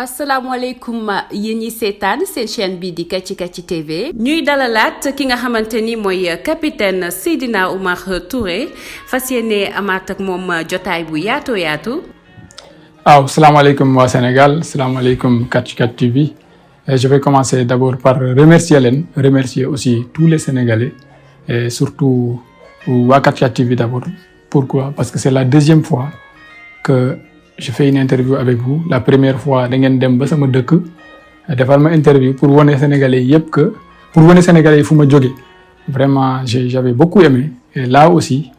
asalaamaaleykum yéen ñi seetaan seen chaîne bi di Kacci Kacci TV ñuy dalalaat ki nga xamante ni mooy capitaine Seydina Oumar Touré fas yéene amaat ak moom jotaay bu yaatoo yaatu. waaw salaamaaleykum waa Sénégal salaamaaleykum Kacci Kacci TV. Je vais commencer d'abord par remercier aussi tous les Sénégalais et surtout waa Kacci Kacci TV d'abord. Pourquoi? Parce que c'est la deuxième fois que je fais une interview avec vous. La première fois da ngeen dem ba sama dëkk defal ma interview pour wane Sénégalais yépp que pour wane Sénégalais yi fu ma jóge. Vraiment j'avais beaucoup aimé et là aussi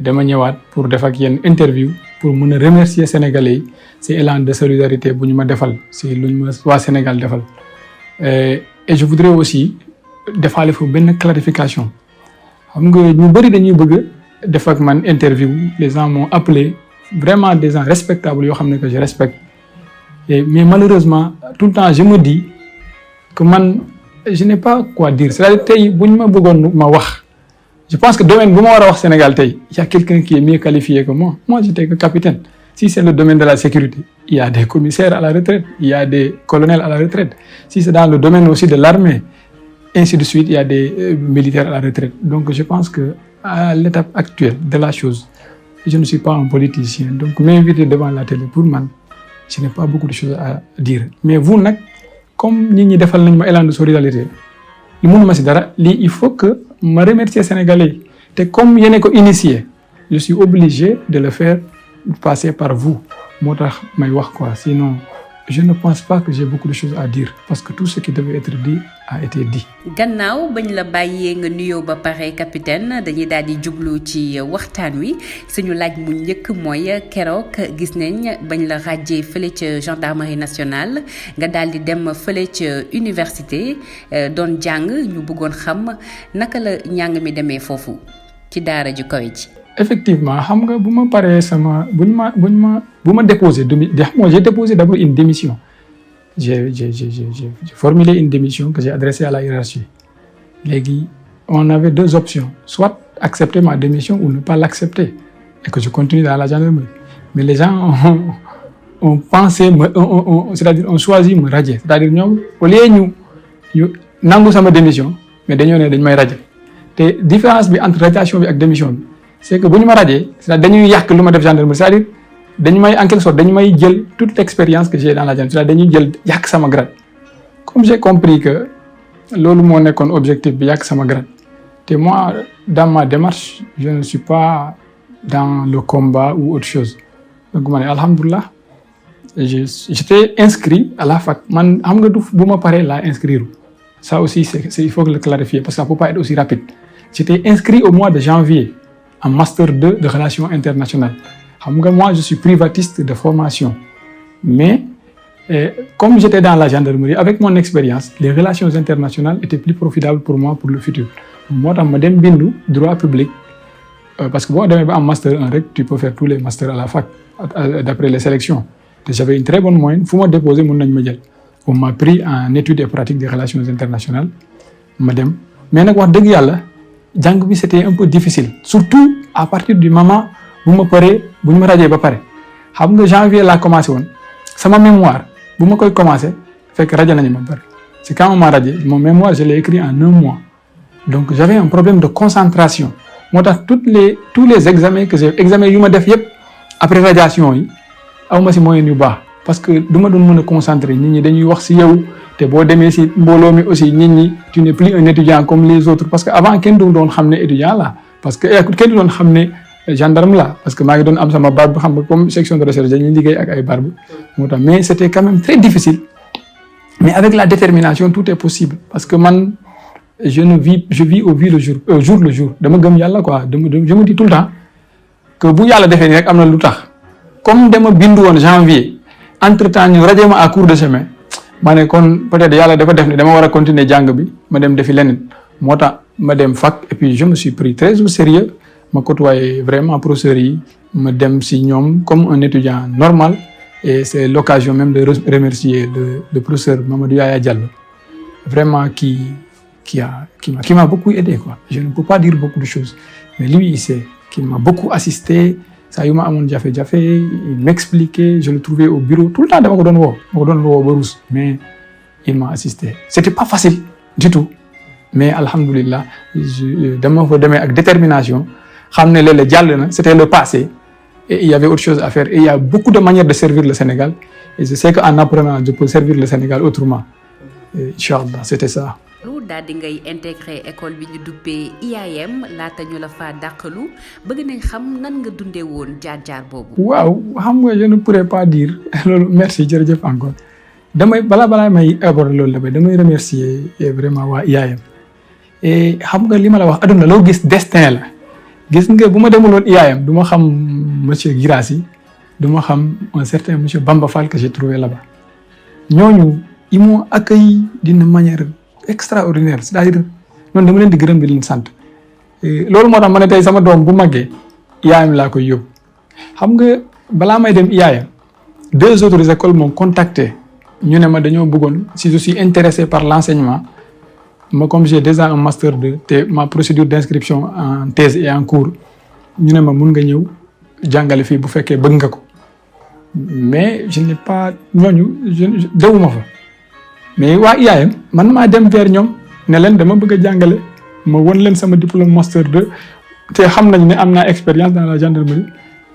dama ñëwaat pour def ak yéen interview pour mën a remercier Sénégalais yi ci élan de solidarité bu ñu ma defal ci lu ñu ma waa Sénégal defal. Et je voudrais aussi defaale fu benn clarification xam nga ñu bari dañuy bëgg def ak man interview les gens m'ont appelé. Vraiment des gens respectables yoo xam ne que je respecte mais malheureusement tout le temps je me dis que man je n'ai pas quoi dire c'est-à-dire tey bu ñu ma bëggoon ma wax je pense que domaine bu ma war a wax Sénégal tey il y a quelqu'un qui est mieux qualifié que moi j'étais que capitaine. Si c'est le domaine de la sécurité il y a des commissaires à la retraite il y a des colonels à la retraite. Si c'est dans le domaine aussi de l'armée ainsi de suite il y a des militaires à la retraite. Donc je pense que à l'étape actuelle de la chose je ne suis pas un politicien donc m'inviter devant la télé pour man je n'ai pas beaucoup de choses à dire mais vous nag comme nit ñi defal nañ ma élan de solidarité li mënuma ci dara lii il faut que ma remercier Sénégalais yi te comme yéen ko initié je suis obligé de le faire passer par vous moo tax may wax quoi sinon je ne pense pas que j'ai beaucoup de choses à dire parce que tout ce qui devait être dit a été dit. gannaaw bañ la bàyyee nga nuyoo ba pare capitaine dañuy daal di jublu ci waxtaan wi suñu laaj mu njëkk mooy keroog gis nañ bañ la ràjjee fële ca gendarmerie nationale nga daal di dem fële ca université doon jàng ñu bëggoon xam naka la njàng mi demee foofu ci daara ju kawe ji. Effectivement xam nga bu ma paree sama bu ma déposé j'ai déposé d'abord une démission j'ai formulé une démission que j'ai adressée à la hiérarchie léegi on avait deux options soit accepter ma démission ou ne pas l'accepter et que je continue dans la gendarmerie mais les gens ont pensé c'est-à-dire ont choisi me radier c'est-à-dire ñoom au lieu ñu nangu sama démission mais dañoo ne dañ may radier te différence bi entre radiation bi ak démission bi c'est que bu ñu ma radier c'est-à-dire dañuy yàq lu ma def gendarmerie c'est-à-dire dañu may en quelque sorte dañu may jël toute l'expérience que j'ai dans la gendarmerie c'est-à-dire dañuy jël yàq sama grade comme j'ai compris que loolu moo nekkoon objectif bi yàq sama grade te moi dans ma démarche je ne suis pas dans le combat ou autre chose donc ma ne alhamdoulilah j'étais inscrit à la fac man xam nga du bu ma paree laa inscrire ça aussi c'est il faut le clarifier parce que ça peut pas être aussi rapide j'étais inscrit au mois de janvier en master 2 de relations internationales. Xam nga moi je suis privatiste de formation mais comme j'étais dans la gendarmerie avec mon expérience les relations internationales étaient plus profitables pour moi pour le futur moo tax ma dem bindu droit public parce que boo demee ba am master 1 rek tu peux faire tous les masters à la fac d'après les sélections te j'avais une très bonne moyenne fu ma déposé mën nañ ma jël on m'a pris en études et pratiques des relations internationales ma dem mais nag wax dëgg yàlla jàng bi c'était un peu difficile surtout à partir du moment bu ma paree bu ñu ma rajee ba pare xam nga janvier laa commencé woon sama mémoire bu ma koy commencé fekk rajo nañu ma pare c'est quand on m'a radié mon mémoire je l'ai écrit en 1 mois donc j'avais un problème de concentration moo tax tous les examens que j'ai examens yu ma def yépp après radiation yi aw ma ci moyen yu baax parce que du ma doon mën a concentrer nit ñi dañuy wax ci yow te boo demee ci mbooloo mi aussi nit ñi tu n'es plus un étudiant comme les autres parce que avant kenn du doon xam ne étudiant la parce que kenn du doon xam ne gendarme la parce que maa ngi doon am sama barbe xam nga comme section de recherche dañuy liggéey ak ay barbe moo tax mais c'était quand même très difficile mais avec la détermination tout est possible parce que man je vis au jour le jour dama gëm yàlla quoi je me dis tout le temps que bu yàlla defee ni rek am na lu tax comme dama bindu woon janvier entre temps ñu radié ma à court de chemin ma ne kon peut-être yàlla dafa def ne dama war a continuer jàng bi ma dem defi leneen moo tax ma dem fac et puis je me suis pris très au sérieux ma côtoyé vraiment professeurs yi ma dem si ñoom comme un étudiant normal et c'est l'occasion même de remercier le professeur Mamadou Yaya Diallo vraiment qui m'a beaucoup aidé quoi. Je ne peux pas dire beaucoup de choses mais lui il sait qui m'a beaucoup assisté saa yu ma amoon jafe-jafe il m'expliquait, je le trouvais au bureau tout le temps dama ko doon woo ba rus, mais il m'a assisté. C'était pas facile du tout, mais alhamdulillah dama fa demee ak détermination xam ne léeg-léeg jàll na, c'était le passé et il y avait autre chose à faire et il y a beaucoup de manières de servir le Sénégal et je sais qu'en apprenant je peux servir le Sénégal autrement. Inch'Allah, c'était ça. lu daal di ngay intégré école bi ñu duppee IAM laata ñu la faa dàqalu bëgg nañ xam nan nga dundee woon jaar-jaar boobu. waaw xam nga je ne pourrais pas dire loolu merci jërëjëf encore balaa may aborder loolu damay remercier vraiment waa IAM et xam nga li ma la wax aduna loo gis destin la gis nga bu ma demuloon IAM du ma xam monsieur Guirassy du ma xam un certain monsieur Bamba Fall que j'ai trouvé là-bas ñooñu ils m'ont accueilli d'une manière extraordinaire, c'est-à-dire noonu dama leen di gërëm di leen sant loolu moo tax ma ne tey sama doom bu màggee IAM laa koy yóbbu. xam nga balaa may dem IAM 2 autres écoles m'ont contacté ñu ne ma dañoo bëggoon si je suis intéressé par l'enseignement moi comme j'ai déjà un master 2 te ma procédure d'inscription en thèse et en cours ñu ne ma mun nga ñëw jàngale fii bu fekkee bëgg nga ko mais je n'ai pas ñooñu dewuma fa. mais waa IAM man maa dem vers ñoom ne leen dama bëgg a jàngale ma won leen sama diplôme master 2 te xam nañ ne am naa expérience dans la gendarmerie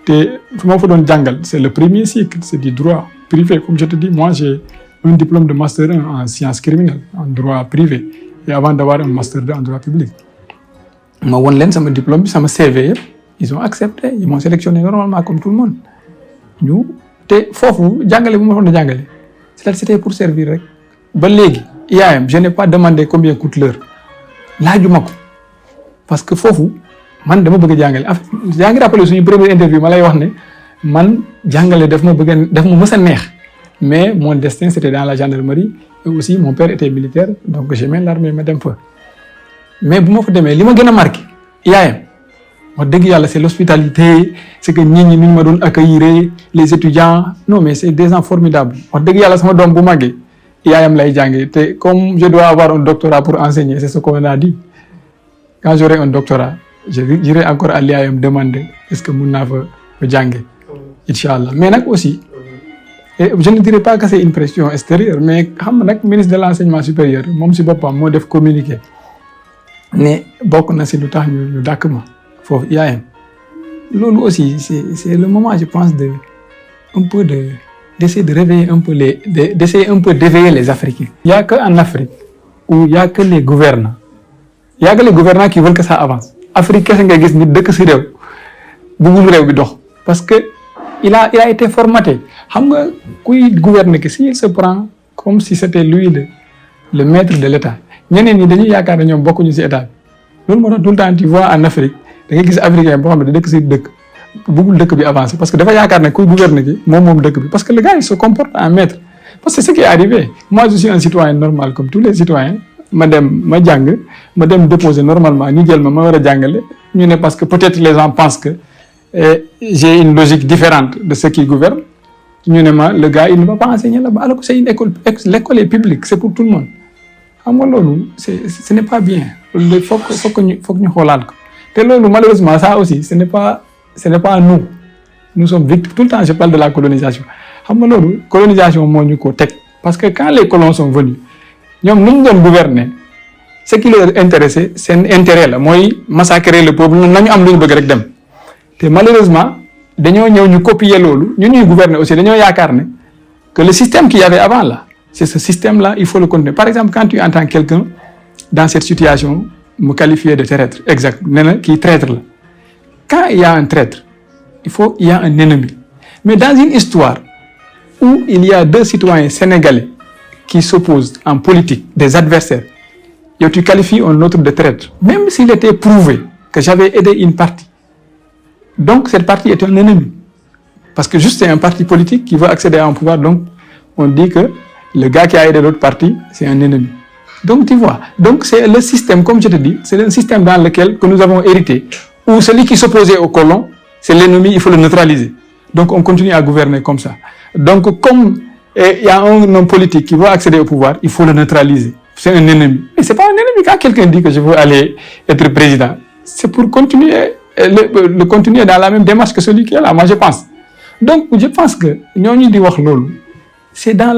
te fu ma fa doon jàngal c'est le premier cycle, c'est du droit privé comme je te dis. Moi j'ai un diplôme de master 1 en sciences criminelles en droit privé et avant d'avoir un master 2 en droit public ma won leen sama diplôme bi sama CV yëpp ils ont accepté, ils m'ont sélectionné normalement comme tout le monde ñu te foofu jàngale bu ma doon jàngale c'était pour servir rek. ba léegi IAM je n'ai pas demandé combien coûte l'heure laajuma ko parce que foofu man dama bëgg a jàngale yaa ngi rappelé suñu première interview ma lay wax ne man jàngale daf ma mës a neex mais mon destin c'était dans la gendarmerie et aussi mon père était militaire donc j'aimais l'armée ma dem fa mais bu ma fa demee li ma gën a marqué IAM wax dëgg yàlla c'est l'hospitalité c'est que nit ñi nu ñu ma doon accueillir les étudiants non mais c'est des gens formidables wax dëgg yàlla sama doom bu màggee IAM lay jàngee te comme je dois avoir un doctorat pour enseigner c'est ce qu'on a dit quand j'aurai un doctorat j'irai encore à l'IAM demander est-ce que mun naa fa jàngee inchallah mais nag aussi et je ne dirais pas que c'est une pression extérieure mais xam nag ministre de l'enseignement supérieur moom si boppam moo def communiqué ne bokk na si lu tax ñu dàkk ma foofu IAM loolu aussi c'est le moment je pense d'essayer de réveiller un peu d'essayer un peu d'éveiller les Africains. Il y a que en Afrique où il y a que les gouvernants. Il y a que les gouvernants qui veulent que ça avance. Afrique kese nga gis nit dëkk si réew bëggul réew bi dox parce que il a été formaté. xam nga kuy gouverner que s'il se prend comme si c'était lui le maître de l'État ñeneen ñi dañuy yaakaar ne ñoom bokkuñu si état bi loolu moo tax tout le temps tu vois en Afrique da ngay gis africain boo xam ne da dëkk si dëkk bëggul dëkk bi avancer parce que dafa yaakaar ne kuy gouverner ki moom dëkk bi parce que le gars il se comporte en maître parce que c'est ce qui est arrivé moi je suis un citoyen normal comme tous les citoyens ma dem déposer normalement ñu jël ma war a jàngale ñu ne parce que peut-être les gens pensent que j'ai une logique différente de ceux qui gouvernent ñu ne ma le gars il ne va pas enseigner là-bas alors que c'est une école l'école est publique c'est pour tout le monde xam nga loolu ce n'est pas bien loolu foog ñu xoolaat ko te loolu malheureusement ça aussi ce n'est pas nous sommes victimes tout le temps je parle de la colonisation xam nga loolu colonisation moo ñu ko teg parce que quand les colons sont venus ñoom nu ñu doon gouverner ce qui leur intéressait seen intérêt la mooy massacrer le peuple nañu am lu ñu bëgg rek dem te malheureusement dañoo ñëw ñu copier loolu ñuy gouverner aussi dañoo yaakaar ne que le système qu'il y avait avant là c'est ce système là il faut le continuer par exemple quand tu entends quelqu'un dans cette situation me qualifier de traître exact nee na kii traître la quand il y a un traître il y a un ennemi mais dans une histoire où il y a 2 citoyens sénégalais qui s'opposent en politique des adversaires yow tu qualifies un autre de traître même s'il était prouvé que j'avais aidé une partie donc cette partie est un ennemi parce que juste c'est un parti politique qui veut accéder à un pouvoir donc on dit que le gars qui a aidé l'autre parti c'est un ennemi donc tu vois donc c'est le système comme je te dis c'est un système dans lequel que nous avons hérité où celui qui s'opposait aux colons c'est l'ennemi il faut le neutraliser donc on continue à gouverner comme ça donc comme il y a un homme politique qui veut accéder au pouvoir il faut le neutraliser c'est un ennemi mais c'est pas un ennemi quand quelqu'un dit que je veux aller être président c'est pour continuer le contenu est dans la même démarche que celui qui est là, moi je pense. Donc je pense que ñooñu di wax loolu c'est dans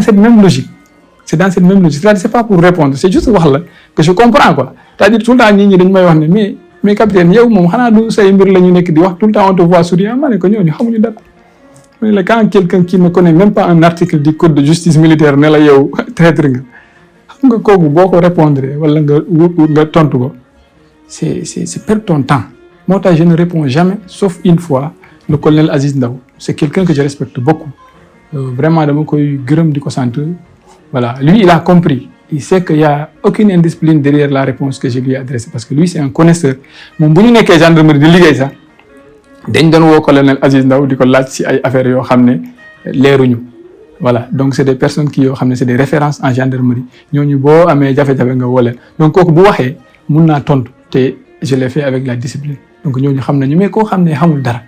cette même logique. C'est dans cette même logique. C'est pas pour répondre, c'est juste wax la que je comprends quoi. C'est-à-dire tout le temps nit ñi dañ may wax ne mais capitaine yow moom xanaa du say mbir la ñu nekk di wax tout le temps on te voit souriant ma ne ko ñooñu xamuñu dara. Mais là, quand quelqu'un qui ne connaît même pas un article du code de justice militaire ne la yow traître nga xam nga kooku boo ko répondre wala nga tontu ko c'est perdre ton temps. Moi je ne réponds jamais sauf une fois le colonel Aziz Ndaw c'est quelqu'un que je respecte beaucoup vraiment dama koy gërëm di ko sant voilà lui il a compris il sait qu'il y a aucune indiscipline derrière la réponse que je lui ai adressée parce que lui c'est un connaisseur moom bu ñu nekkee gendarmerie di liggéey sax dañ doon woo colonel Aziz Ndaw di ko laaj ci ay affaires yoo xam ne leeruñu voilà donc c'est des personnes qui yoo xam ne c'est des références en gendarmerie ñooñu boo amee jafe-jafe nga woo leen donc kooku bu waxee mun naa tontu te je l'ai fait avec la discipline donc ñooñu xam nañu mais koo xam ne xamul dara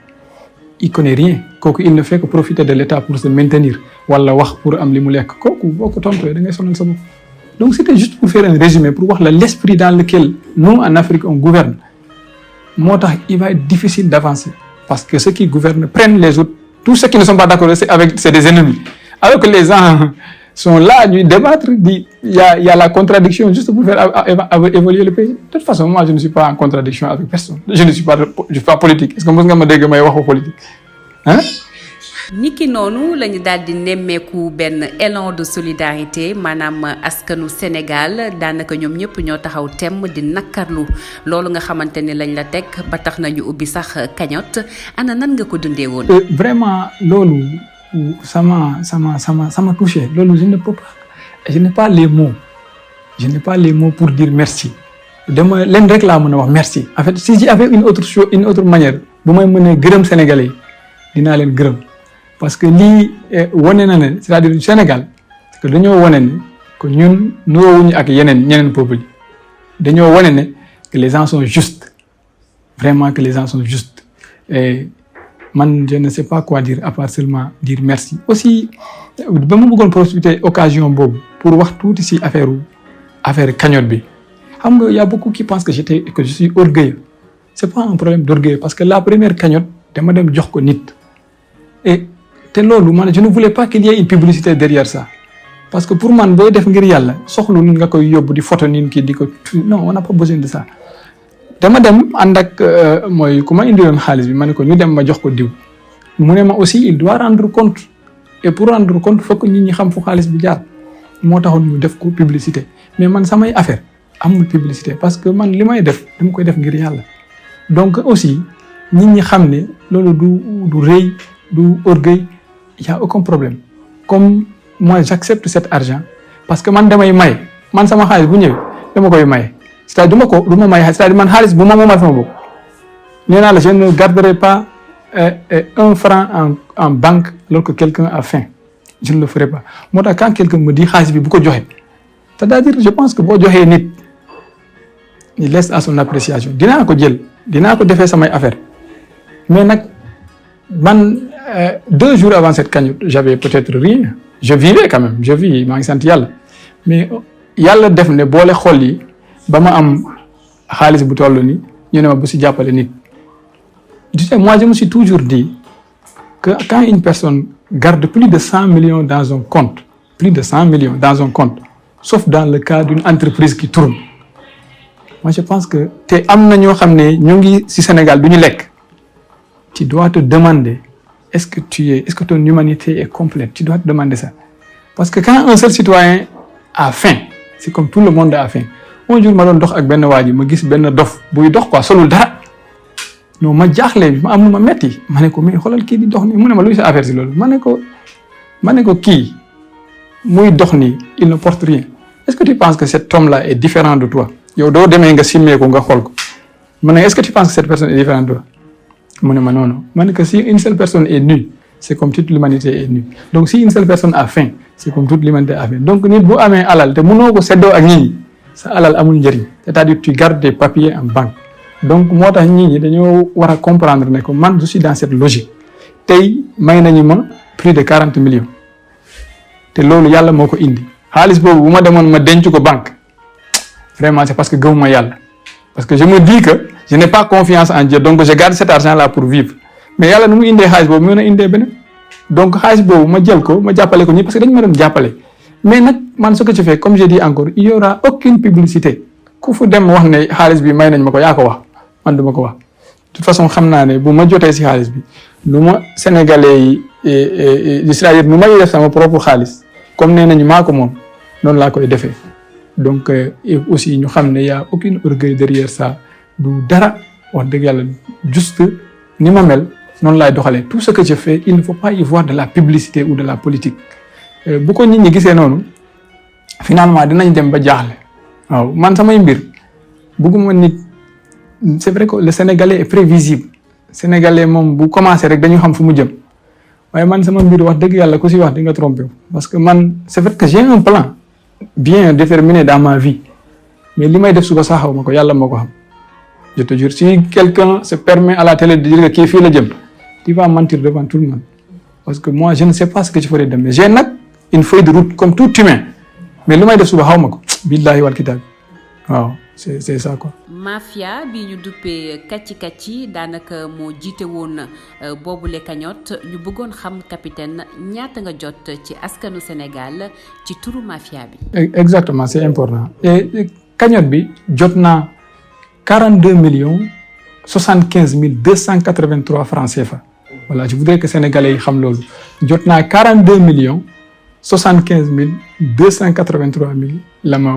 il connaît rien kooku il ne fait que profiter de l'État pour se maintenir wala wax pour am li mu lekk kooku boo ko tontoo da ngay sonal sa bopp donc c'était juste pour faire un résumé pour wax la l'esprit dans lequel nous en Afrique on gouverne moo tax il va être difficile d'avancer parce que ceux qui gouvernent prennent les autres tous ceux qui ne sont pas d'accord c'est des ennemis alors que les gens sont là ñuy débattre il y a la contradiction juste pour faire évoluer le pays de toute façon moi je ne suis pas en contradiction avec personne je ne suis pas politique est-ce que mos nga ma dégg may waxu politique hein niki noonu lañu daal di nemmeeku benn élan de solidarité maanaam askanu Sénégal daanaka ñoom ñëpp ñoo taxaw temm di nakkarlu loolu nga xamante ni lañ la teg ba tax nañu ubbi sax cagnotte ana nan nga ko dundee woon. Vraiment loolu sama touché loolu je n'ai pas les mots pour dire merci dama leen rek laa mën a wax merci en fait si j'avais une autre manière bu may mën a gërëm Sénégalais yi dinaa leen gërëm. parce que lii wane na ne c'est-à-dire Sénégal parce que dañoo wane ne que ñun nuroowuñu ak ñeneen peuples yi dañoo wane ne que les gens sont justes vraiment que les gens sont justes et man je ne sais pas quoi dire à part seulement dire merci aussi ba ma bëggoon profiter occasion boobu pour wax tuuti ci affaire cagnotte bi xam nga y a beaucoup qui pensent que je suis orgueilleux c'est pas un problème d'orgueil parce que la première cagnotte dama dem jox ko nit et te loolu man je ne voulais pas qu'il y ait une publicité derrière ça parce que pour man booy def ngir yàlla soxlu nga koy yóbbu di photo nit ki di ko non on n'a pas besoin de ça dama dem ànd ak mooy ku ma indiloon xaalis bi ma ne ko ñu dem ma jox ko diw mu ne ma aussi il doit rendre compte et pour rendre compte faut que nit ñi xam fu xaalis bi jaar moo taxoon ñu def ko publicité mais man samay affaire amul publicité parce que man li may def dama koy def ngir yàlla donc aussi nit ñi xam ne loolu du rëy du orgueil il y a aucun problème comme moi j'accepte cet argent parce que man damay maye man sama xaalis bu ñëwee dama koy maye c'est-à-dire du ma maye c'est-à-dire man xaalis bu ma moomal sama bopp nee naa la je ne garderai pas un franc en banque alors que quelqu'un a faim je ne le ferai pas moo tax quand quelqu'un me dit xaalis bi bu ko joxe c'est-à-dire je pense que boo joxee nit il laisse à son appréciation dinaa ko jël dinaa ko defee samay affaire mais nag man 2 jours avant cette cagnotte j'avais peut-être rien je vivais quand même je vis maa ngi sant yàlla mais yàlla def ne boole xol yi ba ma am xaalis bu toll ni ñu ne ma bu si jàppale nit tu sais moi je me suis toujours dit que quand une personne garde plus de 100 millions dans un compte sauf dans le cas d'une entreprise qui tourne moi je pense que te am na ñoo xam ne ñu ngi ci Sénégal du ñu lekk tu dois te demander est-ce que ton humanité est complète tu dois te demander ça parce que quand un seul citoyen a faim c'est comme tout le monde a faim un jour ma doon dox ak benn waa ji ma gis benn dof buy dox quoi solul dara non ma jaaxle ma am lu ma metti ma ne ko mais xoolal kii di dox nii mu ne ma luy sa affaire si loolu ma ne ko kii muy dox nii il ne porte rien est-ce que tu penses que cet homme-là est différent de toi yow doo demee nga simmee ko nga xool ko ma ne est-ce que tu penses que cette personne est différente de toi mu ne ma non ma ne que si une seule personne est nue c'est comme toute l'humanité est nue donc si une seule personne a faim c'est comme toute l'humanité a faim donc nit bu amee alal te mënoo ko seddoo ak nit ñi sa alal amul njëriñ c'est-à-dire tu gardes des papiers en banque donc moo tax nit ñi dañoo war a comprendre ne que man je suis dans cette logique tey may nañu ma plus de 40 millions te loolu yàlla moo ko indi xaalis boobu bu ma demoon ma denc ko banque vraiment c'est parce que gëmuma yàlla parce que je me dis que je n'ai pas confiance en Dieu donc je garde cet argent là pour vivre mais yàlla nu mu indee xaalis boobu mën a indee beneen donc xaalis boobu ma jël ko ma jàppale ko ñi parce que dañu ma doon jàppale mais nag man ce que je fais comme je dis encore il y aura aucune publicité ku fu dem wax ne xaalis bi may nañ ma ko yaa ko wax man du ma ko wax de toute façon xam naa ne bu ma jotee si xaalis bi lu ma sénégalais yi c'est-à-dire nu may def sama propre xaalis comme nee nañu maa ko moom noonu laa koy defee donc et aussi ñu xam ne y a aucune orgueil derrière ça du dara wax dëgg yàlla juste ni ma mel noonu laay doxalee tout ce que je fais il ne faut pas y voir de la publicité ou de la politique bu ko nit ñi gisee noonu finalement dinañ dem ba jaaxle waaw man samay mbir bëgguma nit c'est vrai que le sénégalais est prévisible sénégalais moom bu commencé rek dañu xam fu mu jëm waaye man sama mbir wax dëgg yàlla ku si wax di nga trompé parce que man c'est vrai que j'ai un plan bien déterminé dans ma vie mais li may def suba sax xaw ma ko yàlla moo ko xam je te jure si quelqu'un se permet à la télé de dire que kii fii la jëm tu vas mentir devant tout le monde parce que moi je ne sais pas ce que je ferai demain j'ai nag une feuille de route comme tout humain mais li may def suba xaw ma ko billahi wal kitaab waaw c'est ça quoi. mafia bi ñu duppee kàcci kàcci daanaka moo jiite woon boobule cagnotte ñu bëggoon xam capitaine ñaata nga jot ci askanu Sénégal ci turu mafia bi. exactement c'est important et cagnotte bi jot naa 42 millions 75 283 francs CFA voilà je voudrais que sénégalais yi xam loolu jot naa 42 millions 75 283 la ma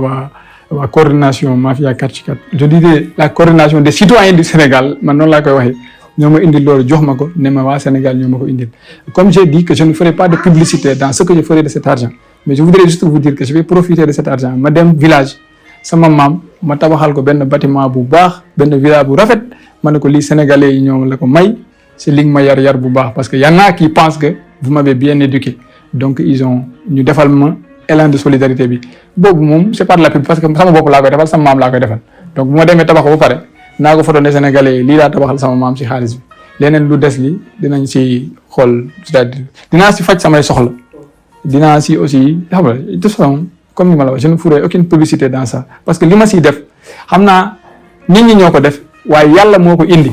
waa coordination mafia 4x4 je dirais la coordination des citoyens du Sénégal man noonu laa koy waxee ñoo ma indil loolu jox ma ko ne ma waa Sénégal ñoo ma ko indil comme j'ai dit que je ne ferai pas de publicité dans ce que je ferai de cet argent mais je voudrais juste vous dire que je vais profiter de cet argent ma dem village sama maam ma tabaxal ko benn bâtiment bu baax benn village bu rafet ma ne ko lii sénégalais yi ñoom la ko may c'est li nga ma yar bu baax parce que y en a qui pensent que vous m'avez bien éduqué donc ils ont ñu defal ma élan de solidarité bi boobu moom c'est pas de la pub parce que sama bopp laa koy defal sama maam laa koy defal donc bu ma demee tabax ba pare naa ko foto ne sénégalais yi lii laa tabaxal sama maam si xaalis bi leneen lu des li dinañ si xool c'est-à-dire dinaa si faj samay soxla dinaa si aussi xam nga de toute façon comme ni ma la wax je ne ferai aucune publicité dans ça parce que li ma siy def xam naa nit ñi ñoo ko def waaye yàlla moo ko indi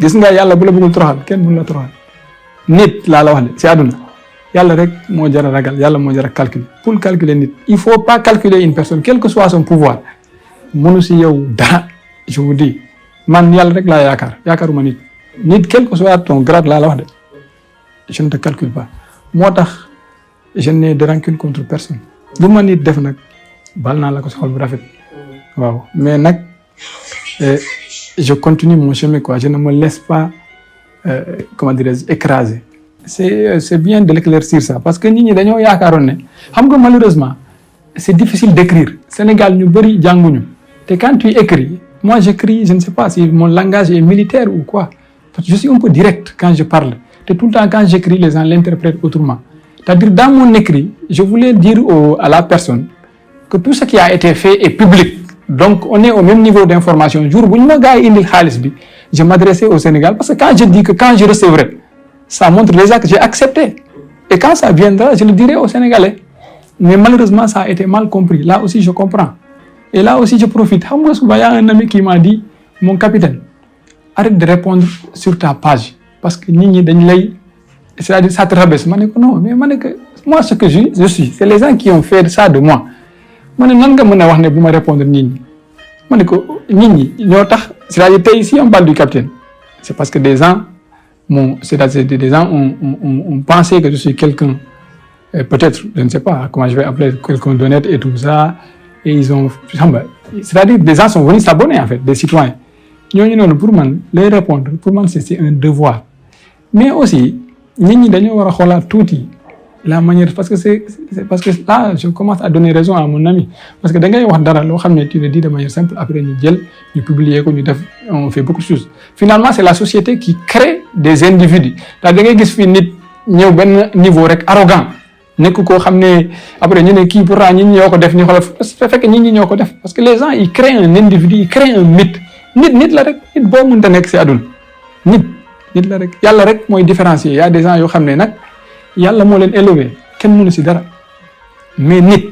gis nga yàlla bu la bëggul toroxal kenn mënu la toroxal nit laa la wax de si àdduna yàlla rek moo jar a ragal yàlla moo jar a calculer pour calculer nit il faut pas calculer une personne quel que soit son pouvoir mënu si yow dara je vous dis man yàlla rek laa yaakaaruma nit quel que soit ton grade laa la wax de je ne te calcule pas moo tax je n'ai de rancune contre personne lu ma nit def nag bal naa la ko si xol bu rafet waaw mais nag je continue mon chemin quoi je ne me laisse pas comment dirais-je écraser c'est bien de l'éclaircir ça parce que nit ñi dañoo yaakaaroon ne xam nga malheureusement c'est difficile d'écrire Sénégal ñu bëri jànguñu te quand tu écris moi j'écris je ne sais pas si mon langage est militaire ou quoi parce que je suis un peu direct quand je parle te tout le temps quand j'écris les gens l'interprètent autrement c'est-à-dire dans mon écrit je voulais dire à la personne que tout ce qui a été fait est public donc on est au même niveau d'information jour bu ñu ma gars yi indil xaalis bi je m'adressais au Sénégal parce que quand je dis que quand je recevrai ça montre déjà que j'ai accepté et quand ça viendra je le dirai aux Sénégalais mais malheureusement ça a été mal compris là aussi je comprends et là aussi je profite xam nga suba y a un ami qui m'a dit mon capitaine arrête de répondre sur ta page parce que nit ñi dañ lay c'est-à-dire ça te rabaisse ma ne ko non mais ma ne que moi ce que je suis c'est les gens qui ont fait ça de moi ma ne nan nga mën a wax ne bu ma répondre nit ñi ma ne ko nit ñi ñoo tax c'est-à-dire tey si on parle du capitaine c'est parce que des gens c'est-à-dire des gens ont pensé que je suis quelqu'un peut-être je ne sais pas comment je vais appeler quelqu'un d'honnête et tout ça et ils ont c'est-à-dire des gens sont venus s'abonner en fait des citoyens ñooñu noonu pour man les répondre pour man c'est un devoir mais aussi nit ñi dañoo war a xoolaat tuuti la manière parce que c'est parce que là je commence à donner raison à mon ami parce que da ngay wax dara loo xam ne tu le dis de manière simple après ñu jël ñu publier ko ñu def on fait beaucoup de choses finalement c'est la société qui crée des individus da ngay gis fii nit ñëw benn niveau rek arrogant nekk koo xam ne après ñu ne kii pourtant ñi ñoo ko def ñu xoolal su fekkee ñi ñoo ko def parce que les gens ils créent un individu ils créent un mythe nit la rek nit boo mënta nekk ci àdduna nit la rek yàlla rek mooy différencier y a des gens yoo xam ne nag yàlla moo leen élevé kenn mënu ci dara mais nit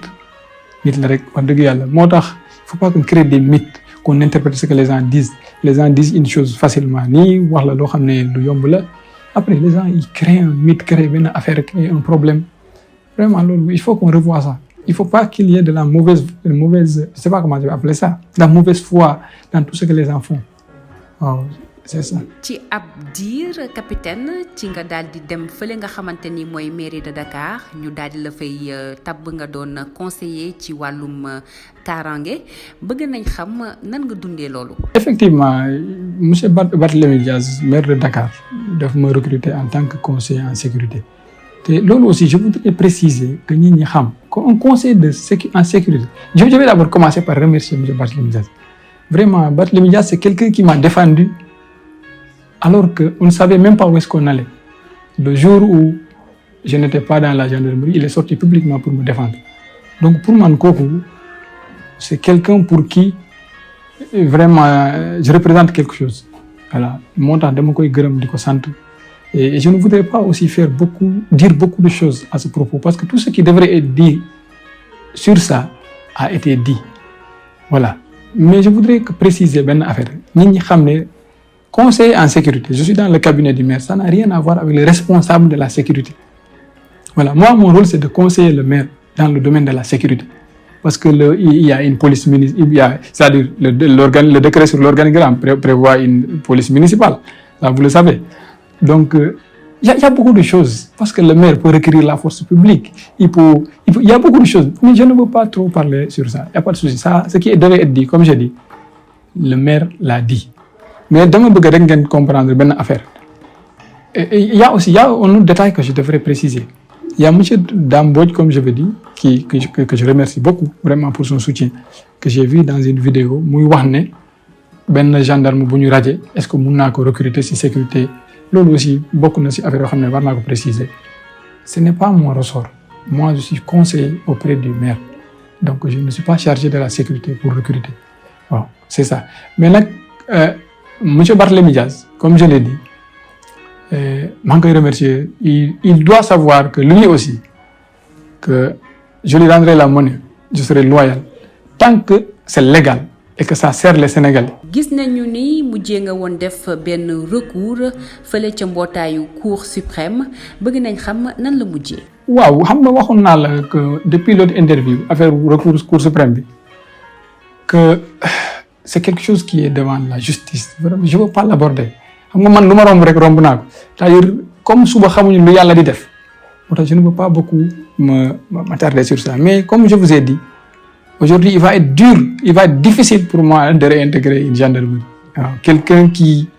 la rek wax dëgg yàlla moo tax il faut pas qu'on crée des mythes qu'on interprète ce que les gens disent les gens disent une chose facilement nii wax la loo xam ne lu yomb la après les gens ils créent un mythe, créent benn affaire, créent un problème vraiment loolu il faut qu'on revoie ça. Il faut pas qu'il y ait de la mauvaise, je sais pas comment je vais appeler ça, la mauvaise foi dans tout ce que les gens font. waaw c'est ça. ci ab diir capitaine ci nga daal di dem fële nga xamante ni mooy mairie de Dakar ñu daal di la fay tabb nga doon conseiller ci wàllum kaaraange bëgg nañ xam nan nga dundee loolu. Effectivement monsieur Barthélémy Dias maire de Dakar daf ma recruter en tant que conseiller en sécurité te loolu aussi je voudrais préciser que nit ñi xam qu'un conseiller en sécurité je vais d'abord commencer par remercier monsieur Barthélémy Dias. Vraiment Barthélémy Dias c'est quelqu'un qui m'a défendu alors qu'on ne savait même pas où est-ce qu'on allait. Le jour où je n'étais pas dans la gendarmerie, il est sorti publiquement pour me défendre. Donc pour moi, c'est quelqu'un pour qui vraiment je représente quelque chose. Voilà. Et je ne voudrais pas aussi dire beaucoup de choses à ce propos, parce que tout ce qui devrait être dit sur ça a été dit. Voilà. Mais je voudrais préciser une affaire. Conseiller en sécurité, je suis dans le cabinet du maire, ça n'a rien à voir avec le responsable de la sécurité. Voilà, moi mon rôle c'est de conseiller le maire dans le domaine de la sécurité. Parce que il y a une police municipale, c'est-à-dire le décret sur l'organigramme prévoit une police municipale, ça vous le savez. Donc il y a beaucoup de choses, parce que le maire peut requérir la force publique, il y a beaucoup de choses, mais je ne veux pas trop parler sur ça, il n'y a pas de souci. Ça, ce qui devait être dit, comme j'ai dit, le maire l'a dit. Mais dama bëgg rek ngeen comprendre benn affaire. Il y a un autre détail que je devrais préciser. Il y a monsieur Dame Mbodj, comme je l'ai dit, que je remercie beaucoup vraiment pour son soutien, que j'ai vu dans une vidéo muy wax ne benn gendarme bu ñu radié est-ce que mun naa ko recruter ci sécurité. Loolu aussi bokk na ci affaire yoo xam ne war naa ko préciser. Ce n'est pas mon ressort. Moi je suis conseiller auprès du maire. Donc je ne suis pas chargé de la sécurité pour recruter. Waaw, c'est ça. Mais nag monsieur Barthélémy Dias, comme je l'ai dit, je le remercie. Il doit savoir que lui aussi, que je lui rendrai la monnaie, je serai loyal, tant que c'est légal et que ça sert les Sénégalais. Gis nañu ni mujjee nga woon def benn recours fële ca mbootaayu Cour suprême bëgg nañ xam nan la mujjee. waaw xam nga waxoon naa la que depuis l'autre interview affaire recours Cour suprême bi que c'est quelque chose qui est devant la justice. Vraiment, je ne veux pas l'aborder. Xam nga man lu ma romb rek romb naa ko. C'est-à-dire comme suba xamuñu lu yàlla di def. Moo tax je ne veux pas beaucoup m'attarder sur ça. Mais comme je vous ai dit, aujourd'hui il va être difficile pour moi de réintégrer une gendarmerie. Alors, quelqu'un qui,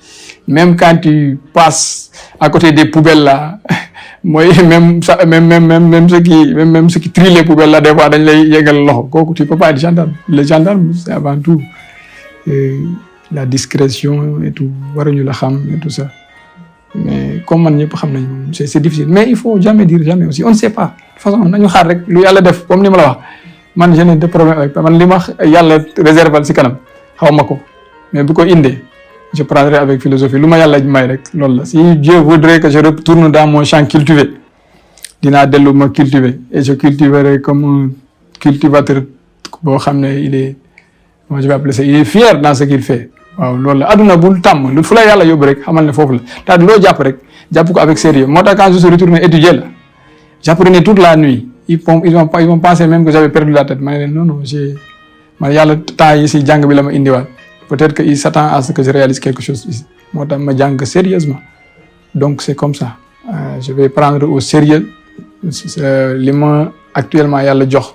même quand tu passes à côté des poubelles là, moi même ceux qui trient les poubelles là des fois dañ lay yégal loxo kooku tu peux pas être gendarme. Le gendarme c'est avant tout la discrétion et tout waruñu la xam et tout ça. Mais comme man ñëpp xam nañ c'est difficile, mais il faut jamais dire jamais aussi, on ne sait pas. De toute façon nañu xaar rek lu yàlla def comme ni ma la wax man je n'ai de problème avec man li ma yàlla réserval ci kanam xaw ma ko, mais bu ko indee je prendrai avec philosophie lu ma yàlla may rek loolu la. Si Dieu voudrait que je retourne dans mon champ cultivé dinaa dellu ma cultiver et je cultiverai comme un cultivateur boo xam ne il est, moi je vais appeler ça, il est fier dans ce qu'il fait. waaw loolu la aduna bul tàmm lu fu la yàlla yóbbu rek xamal ne foofu la taat loo jàpp rek jàpp ko avec sérieux. Moi quand je suis retourné étudier là j'apprenais toute la nuit. Ils vont penser même que j'avais perdu la tête. Ma ne leen non man yàlla temps yi si jàng bi la ma indiwaat. Peut-être que il s'attend à ce que je réalise quelque chose ici. Moo tax ma jàng sérieusement. Donc c'est comme ça. Je vais prendre au sérieux li ma actuellement yàlla jox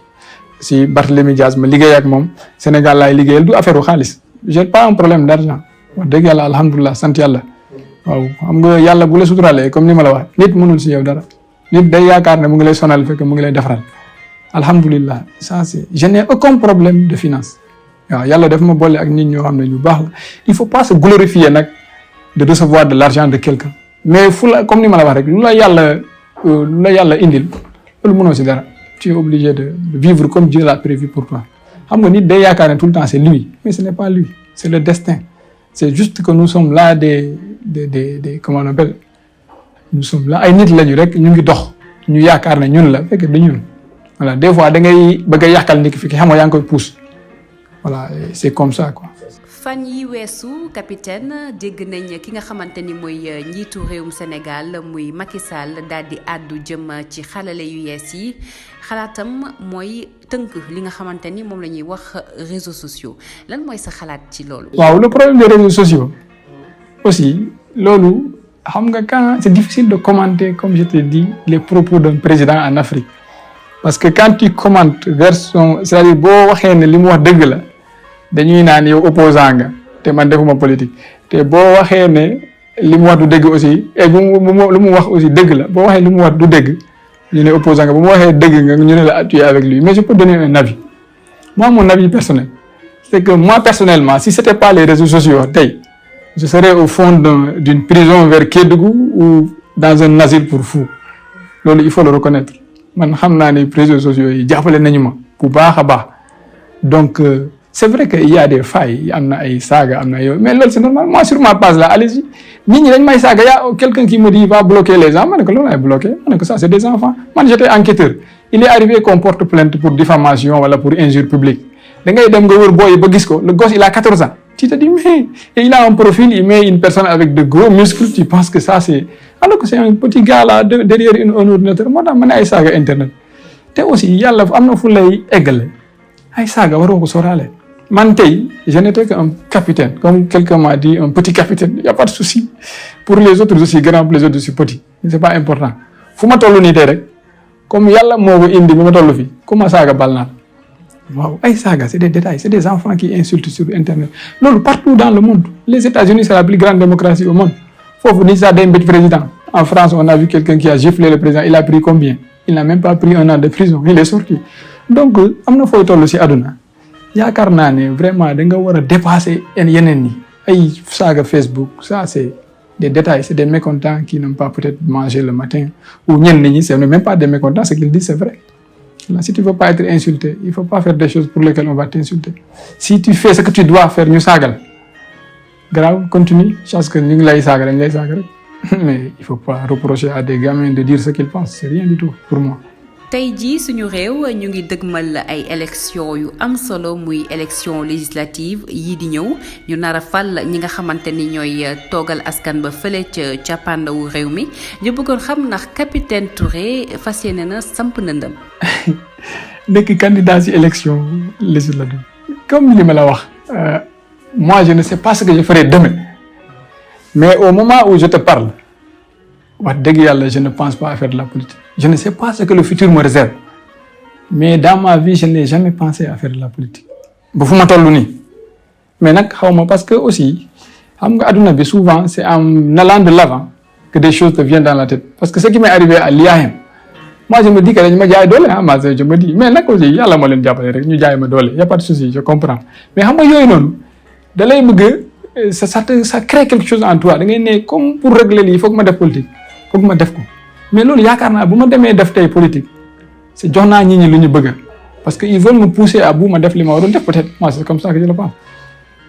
si Barthélémy Dias ma liggéey ak moom Sénégal laay liggéeyal du affaire u xaalis. J'ai pas un problème d'argent. Wax dëgg yàlla alhamdulilah sant yàlla. waaw xam nga yàlla bu la suturalee comme ni ma la wax nit mënul si yow dara. Nit day yaakaar ne mu ngi lay sonal fekk mu ngi lay defaral. Alhamdulillah ça c'est, je n'ai aucun problème de finance. waaw yàlla daf ma boole ak nit ñoo xam ne ñu baax la. Il faut pas se glorifier nag de recevoir de l'argent de quelqu'un. Mais fu la comme ni ma la wax rek lu la yàlla indil loolu mënoo si dara. Tu es obligé de vivre comme Dieu l'a prévu pour toi. Xam nga nit day yaakaar ne tout le temps c'est lui, mais ce n'est pas lui, c'est le destin. C'est juste que nous sommes là des comment on appelle, nous sommes là ay nit lañu rek ñu ngi dox ñu yaakaar ne ñun la fekk du ñun. Voilà, des fois da ngay bëgg a yàqal nit ki fi xam nga yaa ngi koy pousse. Voilà, c'est comme ça quoi. fan yi weesu capitaine dégg nañ ki nga xamante ni mooy njiitu réewum Sénégal muy Macky Sall daal di àddu jëm ci xalale yu yees yi xalaatam mooy tënk li nga xamante ni moom la ñuy wax réseaux sociaux lan mooy sa xalaat ci loolu. waaw le problème des réseaux sociaux aussi loolu xam nga quand c'est difficile de commenter comme je te dis les propos d'un président en Afrique parce que quand tu commentes version c'est-à-dire boo waxee ne li mu wax dëgg la. dañuy naan yow opposant nga te man defuma politique te boo waxee ne li mu wax du dëgg aussi et lu mu wax aussi dëgg la boo waxee li mu wax du dëgg ñu ne opposant nga bu mu waxee dëgg nga ñu ne la tu es avec lui mais je peux donner un avis moi mon avis personnel c'est que moi personnellement si c'était pas les réseaux sociaux tey je serais au fond d'une prison vers Kédougou ou dans un asile pour fous loolu il faut le reconnaître man xam naa ne réseaux sociaux yi jàppale nañu ma bu baax a baax donc c'est vrai que il y a des failles am na ay saaga am na yow mais loolu c'est normal moi sur ma page là allez-y nit ñi dañ may saaga y a quelqu'un qui me dit va bloquer les gens ma ne ko loolu laay bloquer ma ne ko ça c'est des enfants man j'étais enquêteur il est arrivé qu'on porte plainte pour diffamation wala pour injure publique da ngay dem nga wër booy ba gis ko le gosse il a 14 ans tu te dis mais et il a un profil il met une personne avec de gros muscles tu penses que ça c'est alors que c'est un petit gars là derrière un ordinateur moo tax ma ne ay saaga internet te aussi yàlla am na fu lay eggale ay saaga waroo ko sóoraale man tey je n'étais qu'un capitaine comme quelqu'un m'a dit un petit capitaine il y a pas de souci pour les autres aussi grand pour les autres aussi petit c'est pas important fu ma toll nii tey rek comme yàlla moo ko indi bi ma toll fii ku ma saaga bal naa waaw ay saaga c'est des détails c'est des enfants qui insultent sur internet loolu partout dans le monde les États-Unis c'est la plus grande démocratie au monde foofu ni ça day mbéj président en France on a vu quelqu'un qui a giflé le président il a pris combien il n'a même pas pris 1 an de prison il est sorti donc am na fooy toll ci àdduna yaakaar naa ne vraiment da nga war a dépasser yeneen ñi ay saaga Facebook ça c'est des détails c'est des mécontents qui n'ont pas peut-être mangé le matin ou ñenn ñi c'est même pas des mécontents ce qu'ils disent c'est vrai là si tu veux pas être insulté il faut pas faire des choses pour lesquelles on va t'insulter si tu fais ce que tu dois faire ñu saagal grave continue parce que ñu ngi lay saaga dañ lay saaga rek mais il faut pas reprocher à des gamins de dire ce qu'ils pensent c'est rien du tout pour moi. tey jii suñu réew ñu ngi dëgmal ay élections yu am solo muy élection législative yii di ñëw ñu nar a fal ñi nga xamante ni ñooy toogal askan ba fële ca càppaandawu réew mi ñu bëggoon xam ndax capitaine Touré fas yéene na samp na ndëm. nekk candidat ci élection législative comme li ma la wax moi je ne sais pas ce que je ferai demain mais au moment où je te parle wax dëgg yàlla je ne pense pas à faire de la politique. Je ne sais pas ce que le futur me réserve mais dans ma vie je n'ai jamais pensé à faire de la politique ba fu ma toll nii mais nag xaw ma parce que aussi xam nga adduna bi souvent c'est en allant de l'avant que des choses te viennent dans la tête parce que ce qui m'est arrivé à l'IAM moi je me dis que dañ ma jaay doole moi je me dis mais nag aussi yàlla moo leen jàppale rek ñu jaay ma doole y a pas de souci je comprends mais xam nga yooyu noonu da lay bëgg ça crée quelque chose en toi da ngay ne comme pour régler lii foog ma def politique foog ma def ko. mais loolu yaakaar naa bu ma demee def tey politique c'est jox naa nit ñi lu ñu bëgg parce que ils veulent me pousser à bout ma def li ma waroon def peut-être moi c'est comme ça que je le pense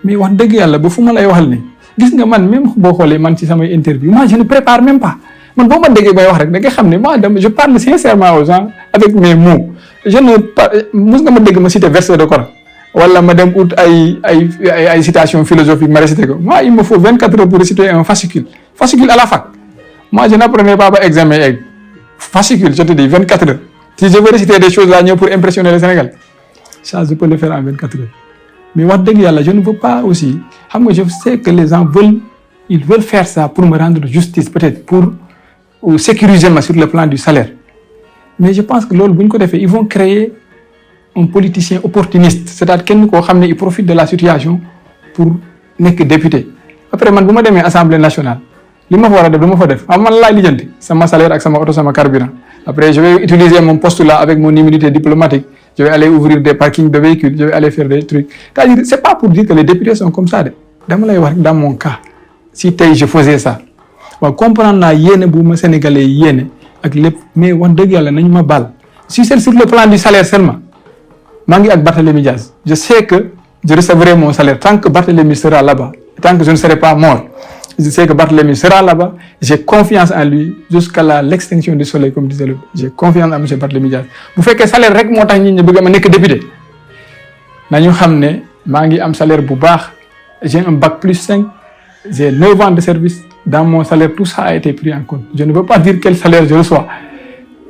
mais wax dëgg yàlla ba fu ma lay waxal ni gis nga man même boo xoolee man ci samay interview moi je ne prépare même pas man boo ma déggee may wax rek da nga xam ne moi je parle sincèrement aux gens avec mes mots je ne mos nga ma dégg ma citer verset de Coran wala ma dem ut ay citation philosophique ma réciter ko moi il me faut 24 heures pour réciter un fascicule à la fac. Moi, je n'apprenais pas à examen avec fascicule, je te dis, 24 heures. Si je veux réciter des choses là pour impressionner le Sénégal, ça, je peux le faire en 24 heures. Mais je ne veux pas aussi. Je sais que les gens veulent faire ça pour me rendre justice, peut-être, pour sécuriser sur le plan du salaire. Mais je pense que ils vont créer un politicien opportuniste. C'est-à-dire qu'il profite de la situation pour être député. Après, je suis à l'Assemblée nationale. li ma fa war a def dama fa def man laay lijjanti sama salaire ak sama auto sama carburant après je vais utiliser mon poste là avec mon immunité diplomatique je vais aller ouvrir des parkings de véhicules je vais aller faire des trucs c'est-à-dire c'est pas pour dire que les députés sont comme ça de dama lay wax dans mon cas si tey je faisais ça waaw comprendre naa yéene bu ma sénégalais yéene ak lépp mais wax dëgg yàlla nañu ma baal si c'est sur le plan du salaire seulement maa ngi ak Barthélémy Diaz je sais que je recevrai mon salaire tant que Barthélémy sera là-bas tant que je ne serai pas mort. Je sais que Barthélémy sera là-bas. J'ai confiance en lui jusqu'à l'extinction du soleil, comme disait l'autre. J'ai confiance en M. Barthélémy Diaz. Bu fekkee salaire rek moo tax ñi ñu bëgg ma nekk député nañu xam ne maa ngi am salaire bu baax j'ai un bac plus 5, j'ai 9 ans de service. Dans mon salaire, tout ça a été pris en compte. Je ne veux pas dire quel salaire je reçois,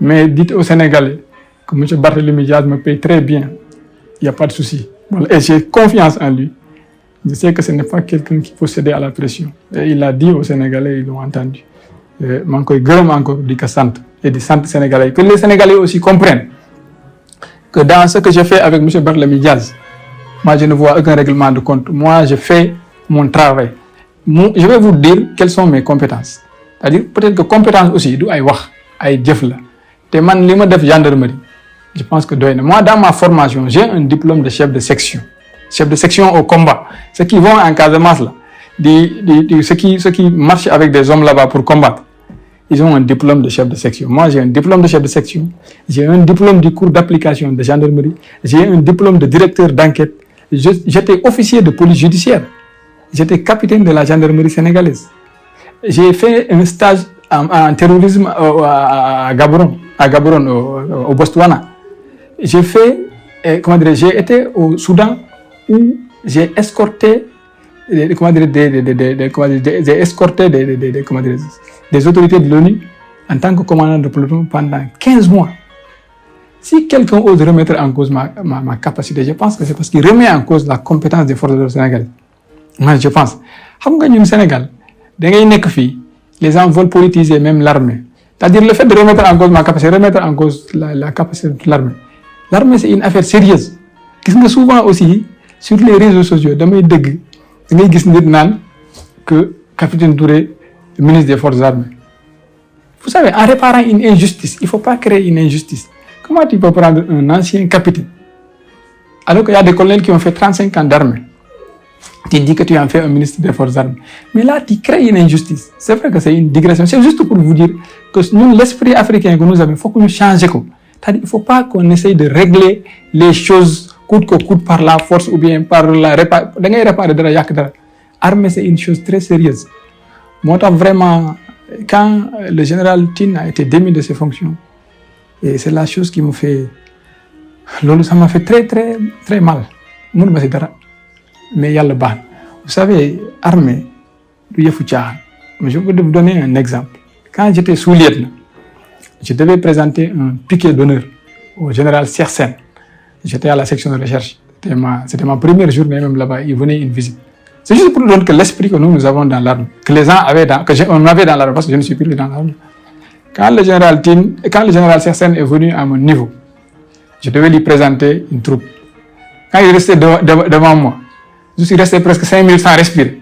mais dites aux Sénégalais que M. Barthélémy Diaz me paye très bien. Il n'y a pas de souci. Voilà. Et j'ai confiance en lui. Je sais que ce n'est pas quelqu'un qui peut céder à la pression. Et il l'a dit aux Sénégalais, ils l'ont entendu. Je suis encore du Kassante et du centre sénégalais. Que les Sénégalais aussi comprennent que dans ce que je fais avec M. Barthélémy Diaz, moi je ne vois aucun règlement de compte. Moi je fais mon travail. Je vais vous dire quelles sont mes compétences. C'est-à-dire peut-être que compétences aussi, du ay wax, ay jëf la. Té man li ma def gendarmerie, je pense que doy na. Moi dans ma formation, j'ai un diplôme de chef de section. Chef de section au combat. Ceux qui vont en Casamance là, ceux qui marchent avec des hommes là-bas pour combattre, ils ont un diplôme de chef de section. Moi j'ai un diplôme de chef de section, j'ai un diplôme du cours d'application de gendarmerie, j'ai un diplôme de directeur d'enquête. J'étais officier de police judiciaire. J'étais capitaine de la gendarmerie sénégalaise. J'ai fait un stage en terrorisme à Gaborone, au Botswana. J'ai été au Soudan où j'ai escorté des autorités de l'ONU en tant que commandant de peloton pendant 15 mois. Si quelqu'un ose remettre en cause ma capacité, je pense que c'est parce qu'il remet en cause la compétence des forces de l'ordre sénégalaises. Moi, je pense. Au Sénégal, les gens veulent politiser même l'armée. C'est-à-dire le fait de remettre en cause ma capacité, remettre en cause la capacité de l'armée. L'armée, c'est une affaire sérieuse. Souvent aussi, sur les réseaux sociaux, que capitaine Touré, le ministre des Forces armées. Vous savez, en réparant une injustice, il ne faut pas créer une injustice. Comment tu peux prendre un ancien capitaine alors qu'il y a des colonels qui ont fait 35 ans d'armée? Tu dis que tu en fais un ministre des Forces armées. Mais là, tu crées une injustice. C'est vrai que c'est une digression. C'est juste pour vous dire que nous, l'esprit africain que nous avons, il faut que nous changions. Il ne faut pas qu'on essaye de régler les choses coûte que coûte par la force ou bien par la réparation. L'armée, c'est une chose très sérieuse. Moi, vraiment, quand le général Tine a été démis de ses fonctions, et c'est la chose qui me fait... Ça m'a fait très, très, très mal. Mais il y a le ban. Vous savez, armée, je vais vous donner un exemple. Quand j'étais sous-lieutenant, je devais présenter un piquet d'honneur au général Sersen. J'étais à la section de recherche. C'était ma première journée même là-bas. Il venait une visite. C'est juste pour dire que l'esprit que nous avons dans l'armée, que les gens avaient on avait dans l'armée, parce que je ne suis plus dans l'armée. Quand le général Sersen est venu à mon niveau, je devais lui présenter une troupe. Quand il restait devant moi, je suis resté presque 5 minutes sans respirer.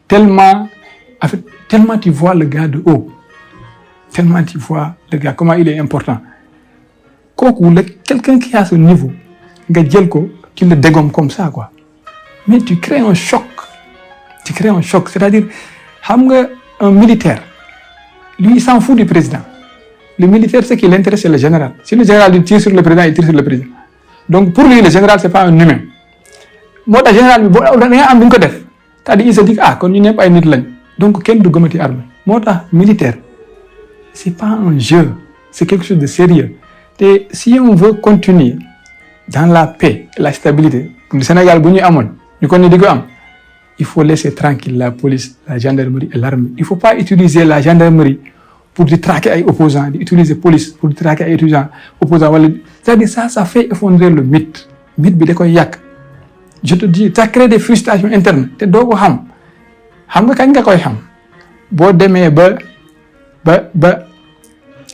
Tellement tu vois le gars de haut. Tellement tu vois le gars, comment il est important. Quelqu'un qui a ce niveau, tu le dégommes comme ça, quoi. Mais tu crées un choc. C'est-à-dire, un militaire, lui, il s'en fout du président. Le militaire, ce qui l'intéresse, c'est le général. Si le général tire sur le président, il tire sur le président. Donc, pour lui, le général, ce n'est pas un humain. Moi, le général, il se dit, quand il n'est pas un nid, donc, quel est l'armée? Moi, militaire, ce n'est pas un jeu, c'est quelque chose de sérieux. Et si on veut continuer dans la paix, la stabilité, pour le Sénégal, il faut laisser tranquille la police, la gendarmerie et l'armée. Il ne faut pas utiliser la gendarmerie pour traquer les opposants, utiliser la police pour traquer les opposants. C'est-à-dire ça fait effondrer le mythe. Le mythe, je te dis, ça crée des frustrations internes. Tu dois le savoir. Tu dois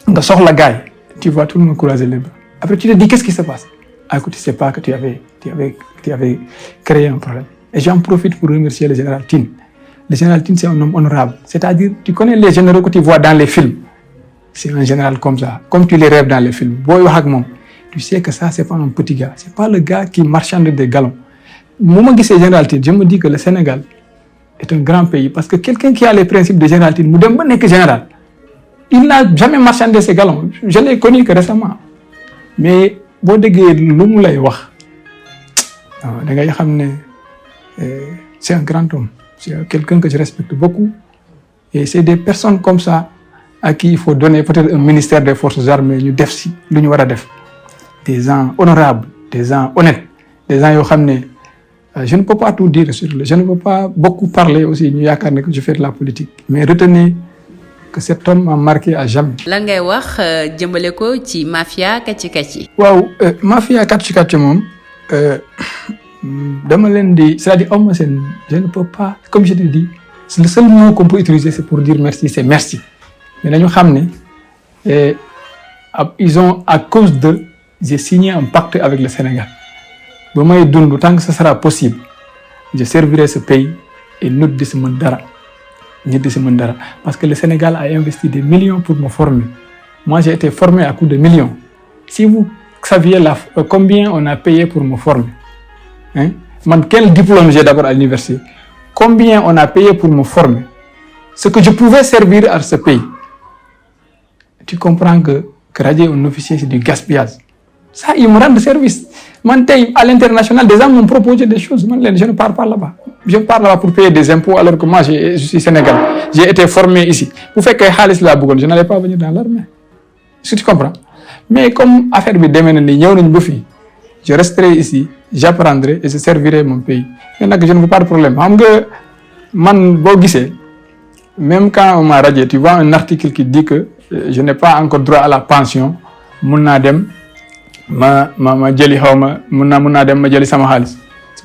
le savoir. Tu vois tout le monde croiser les bras. Après, tu te dis, qu'est-ce qui se passe? Écoute, tu ne sais pas que tu avais créé un problème. Et j'en profite pour remercier le général Tine. Le général Tine, c'est un homme honorable. C'est-à-dire, tu connais les généraux que tu vois dans les films. C'est un général comme ça, comme tu les rêves dans les films. Tu sais que ça, ce n'est pas un petit gars. Ce n'est pas le gars qui marchande des galons. Moi, je dis général Tine, je me dis que le Sénégal est un grand pays. Parce que quelqu'un qui a les principes de général Tine, je ne sais pas général. Il n'a jamais marchandé ses galons. Je l'ai connu que récemment. Mais, c'est un grand homme. C'est quelqu'un que je respecte beaucoup. Et c'est des personnes comme ça à qui il faut donner peut-être un ministère des Forces armées, des gens honorables, des gens honnêtes, des gens qui Je ne peux pas tout dire sur je ne peux pas beaucoup parler aussi ñu yaakaar ne que je fais de la politique mais retenez que cet homme m'a marqué à jamais. lan ngay wax jëmbale ko ci mafia kàcci kàcci. waaw mafia kàcci kàcci moom dama leen di c'est-à-dire am na seen je ne peux pas comme je te dis le seul mot qu'on peut utiliser c'est pour dire merci c'est merci mais dañu xam ne ils ont à cause de j'ai signé un pacte avec le Sénégal ba may dund tant que ce sera possible je servirai ce pays et nit di si mën dara. Parce que le Sénégal a investi des millions pour me former. Moi, j'ai été formé à coût de millions. Si vous saviez combien on a payé pour me former, hein? Quel diplôme j'ai d'abord à l'université? Combien on a payé pour me former? Ce que je pouvais servir à ce pays. Tu comprends que radier un officier, c'est du gaspillage. Ça, ils me rendent service. À l'international, des gens m'ont proposé des choses. Je ne pars pas là-bas. Je pars là-bas pour payer des impôts alors que moi, je suis sénégalais. J'ai été formé ici. Vous faites que Khalis la Bougon, je n'allais pas venir dans l'armée. Est-ce que tu comprends? Mais comme affaire bi demee ni ñëw nañ ba fii, je resterai ici, j'apprendrai et je servirai mon pays. Mais nag je ne veux pas de problème. Xam nga man boo gisee, même quand on m'a radié, tu vois un article qui dit que je n'ai pas encore droit à la pension, mun naa dem ma jëli mun naa dem ma jëli sama xaalis.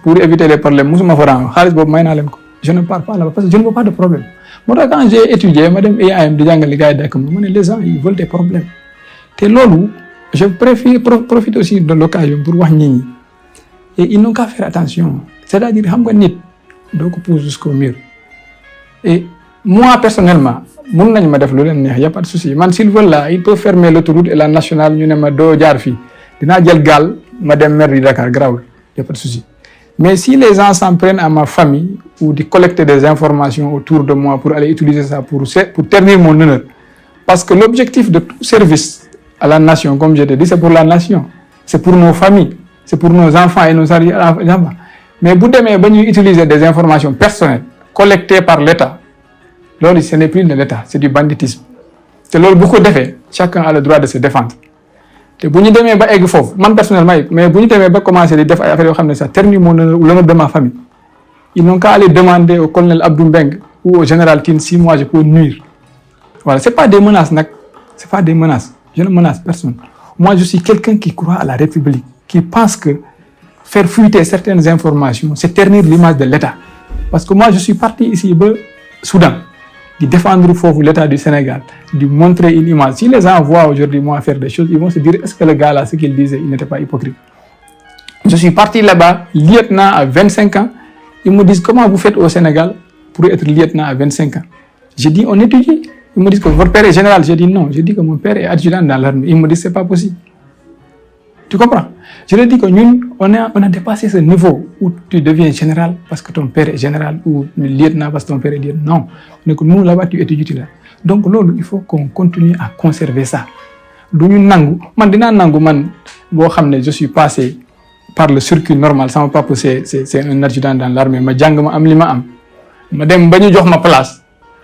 Pour éviter les problèmes musuma fa ran xaalis boobu may naa leen ko. Je ne parle pas là-bas parce que je ne veux pas de problème. Moo tax quand j'ai étudié ma dem IAM di jàngal gars yi dëkk ma ne les gens ils veulent des problèmes te loolu je préfère profite aussi de l'occasion pour wax nit ñi et ils n'ont qu'à faire attention c'est-à-dire xam nga nit doo ko pousse jusqu'au mur et moi personnellement mun nañ ma def lu leen neex y a pas de souci man s'ils veulent là ils peuvent fermer l'autoroute et la nationale ñu ne ma doo jaar fii dinaa jël gaal ma dem mer di Dakar grawul y a pas de souci. Mais si les gens s'en prennent à ma famille ou de collecter des informations autour de moi pour aller utiliser ça pour ternir mon honneur, parce que l'objectif de tout service à la nation, comme je te dis, c'est pour la nation, c'est pour nos familles, c'est pour nos enfants et nos enfants. Mais vous devez utiliser des informations personnelles collectées par l'État. Là, ce n'est plus de l'État, c'est du banditisme. C'est là beaucoup d'effets. Chacun a le droit de se défendre. te bu ñu demee ba egg foofu man personnellement mais bu ñu demee ba commencer di def ay affaires yoo xam ne ça ternit mon honneur ou l'honneur de ma famille ils n'ont qu'à aller demander au colonel Abdou Mbengue ou au général Tine si moi je peux nuire. Voilà, c'est pas des menaces nag, c'est pas des menaces. Je ne menace personne. Moi je suis quelqu'un qui croit à la République, qui pense que faire fuiter certaines informations c'est ternir l'image de l'État. Parce que moi je suis parti ici ba Soudan de défendre foofu l'État du Sénégal, de montrer une image. Si les gens voient aujourd'hui moi faire des choses, ils vont se dire est-ce que le gars là, ce qu'il disait, il n'était pas hypocrite. Je suis parti là-bas, lieutenant à 25 ans. Ils me disent comment vous faites au Sénégal pour être lieutenant à 25 ans. J'ai dit on étudie. Ils me disent que votre père est général. J'ai dit non. J'ai dit que mon père est adjudant dans l'armée. Ils me disent c'est pas possible. Tu comprends? Je leur dis que nous, on a dépassé ce niveau où tu deviens général parce que ton père est général ou lieutenant parce que ton père est lieutenant. Non. Donc nous, là-bas, tu étudies là. Donc là, il faut qu'on continue à conserver ça. Je suis passé par le circuit normal. Sans papa, c'est un adjudant dans l'armée. Ma place.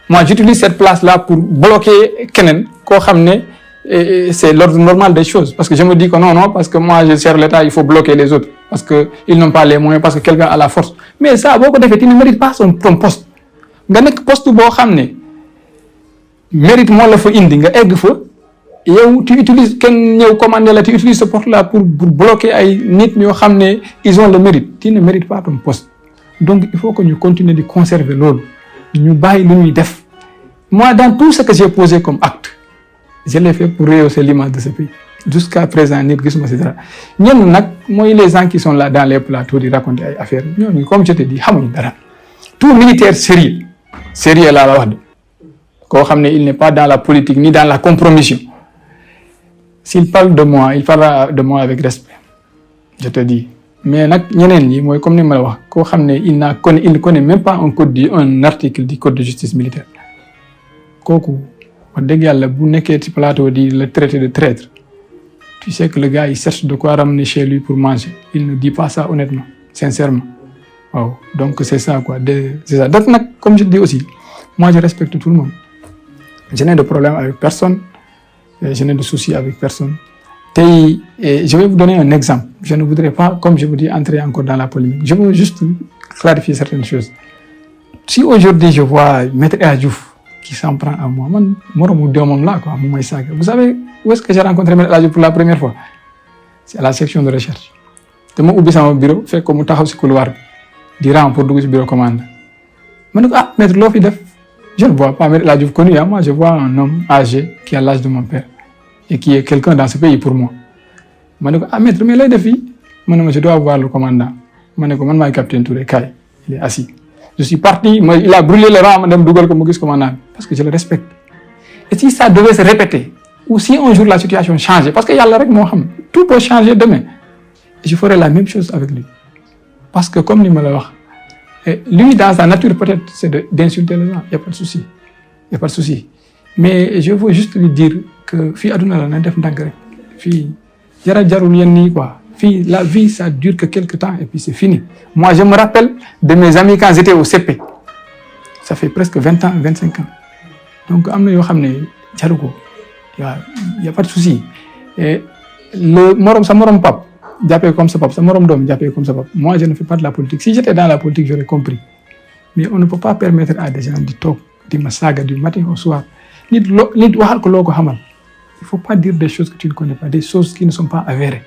Moi, j'utilise cette place-là pour bloquer Kenen. C'est l'ordre normal des choses. Parce que je me dis que non, parce que moi, je sers l'État, il faut bloquer les autres. Parce qu'ils n'ont pas les moyens, parce que quelqu'un a la force. Mais ça, beaucoup de fait, il ne mérite pas ton poste. Nga nek poste bo xamné mérite mo la fa indi nga egg fa yow tu utilises ken ñew commander la tu utilises ce poste là pour bloquer ay nit ñoo xamné ils ont le mérite. Tu ne mérites pas ton poste. Donc il faut que nous continuions de conserver l'ordre. Nous baillons lu ñuy def. Moi dans tout ce que j'ai posé comme acte, je l'ai fait pour rehausser l'image de ce pays. Jusqu'à présent nit gisuma ci dara. Ñen nak moy les gens qui sont là dans les plateaux di raconter ay affaires. Ñoo comme je te dis xamuñ dara. Tout militaire sérieux là la wax de koo xam ne il n'est pas dans la politique ni dans la compromission. S'il parle de moi, il parlera de moi avec respect. Je te dis. Mais nag ñeneen ñi mooy comme ni ma la wax koo xam ne il ne connaît même pas un article du code de justice militaire. Kooku wax dëgg yàlla bu nekkee ci plateau di le traiter de traître. Tu sais que le gars il cherche de quoi ramener chez lui pour manger. Il ne dit pas ça honnêtement, sincèrement. Wow. Donc c'est ça quoi. C'est ça. Donc comme je dis aussi, moi je respecte tout le monde. Je n'ai de problème avec personne, je n'ai de soucis avec personne. Je vais vous donner un exemple. Je ne voudrais pas, comme je vous dis, entrer encore dans la polémique. Je veux juste clarifier certaines choses. Si aujourd'hui je vois Maître El Hadji Diouf qui s'en prend à moi, vous savez où est-ce que j'ai rencontré Maître El Hadji Diouf pour la première fois? C'est à la section de recherche. Je suis ubbi sama bureau, fait comme taxaw ci couloir bi di rang pour dugg ci bureau commande. Je me dis maître loo fi def? Je ne vois pas Maître El Hadji Diouf connu, moi je vois un homme âgé qui a l'âge de mon père et qui est quelqu'un dans ce pays pour moi. Je me dis maître mais lay def fii? Je dois voir le commandant. Je me dis man maay capitaine Touré kay, il est assis. Je suis parti, il a brûlé le rang, madame Dougal, comme commandant, parce que je le respecte. Et si ça devait se répéter, ou si un jour la situation changeait, parce qu'il y a le règle, tout peut changer demain, je ferai la même chose avec lui. Parce que comme il me l'a dit, lui dans sa nature peut-être c'est d'insulter les gens, il n'y a pas de souci. Il n'y a pas de souci. Mais je veux juste lui dire que fi aduna la na def ndank rek fi jarul yenn ni quoi. La vie, ça dure que quelques temps et puis c'est fini. Moi, je me rappelle de mes amis quand j'étais au CP. Ça fait presque 20 ans, 25 ans. Donc, il n'y a pas de souci. Et sa morom pap, j'appelle comme ça pap, sa morom dom, j'appelle comme ça pap. Moi, je ne fais pas de la politique. Si j'étais dans la politique, j'aurais compris. Mais on ne peut pas permettre à des gens de talk, de massaga du matin au soir. Il ne faut pas dire des choses que tu ne connais pas, des choses qui ne sont pas avérées.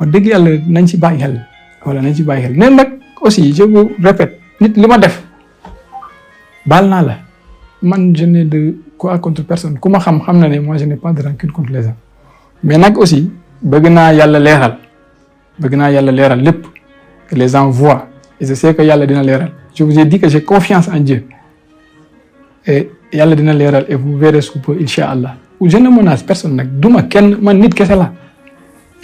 Dëgg yàlla nañ ci bàyyi xel wala nañ ci bàyyi xel même nag aussi je vous répète nit li ma def baal naa la man je n'ai de quoi contre personne ku ma xam na ne moi je n'ai pas de rancune contre les gens mais nag aussi bëgg naa yàlla leeral lépp que les gens voient et je sais que yàlla dina leeral je vous ai dit que j'ai confiance en Dieu et yàlla dina leeral et vous verrez sous peu inchallah je ne menace personne nag duma kenn man nit kese la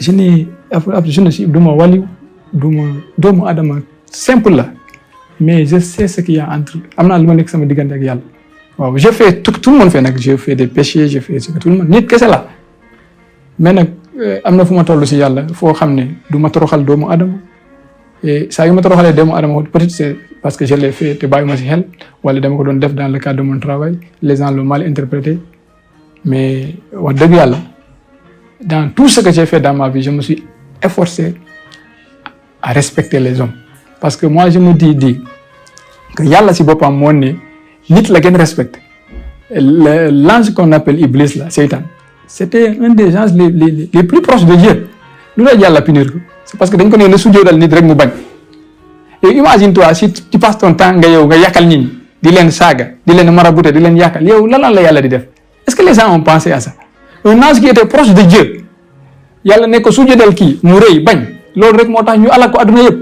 je ne suis duma waliw doomu adama simple la mais je sais ce qu'il y a entre am naa lu ma nekk sama diggante ak yàlla waaw je fais tout le monde fait nag je fais des péchés je fais ce que tout le monde nit kese la mais nag am na fu ma toll si yàlla foo xam ne du ma toroxal doomu adama et saa yu ma toroxalee doomu adama peut-être c'est parce que je l'ai fait te bàyyi ma si xel wala dama ko doon def dans le cadre de mon travail les gens l'ont mal interprété mais wax dëgg yàlla dans tout ce que j'ai fait dans ma vie je me suis efforcé à respecter les hommes parce que moi je me dis que yàlla si boppam moo ne nit la gën respecté l'ange qu'on appelle Iblis là Satan c'était un des gens les plus proches de Dieu lu la yàlla punir ko c'est parce que dañ ko ne la sujjóotal nit rek mu bañ et imagine toi si tu passes ton temps nga yàqal nit ñi di leen saaga di leen marabouter di leen yàqal yow lan la yàlla di def est-ce que les gens ont pensé à ça un ange qui était proche de Dieu yàlla ne ko sujjóotal kii mu rëy bañ loolu rek moo tax ñu alal ko adduna yëpp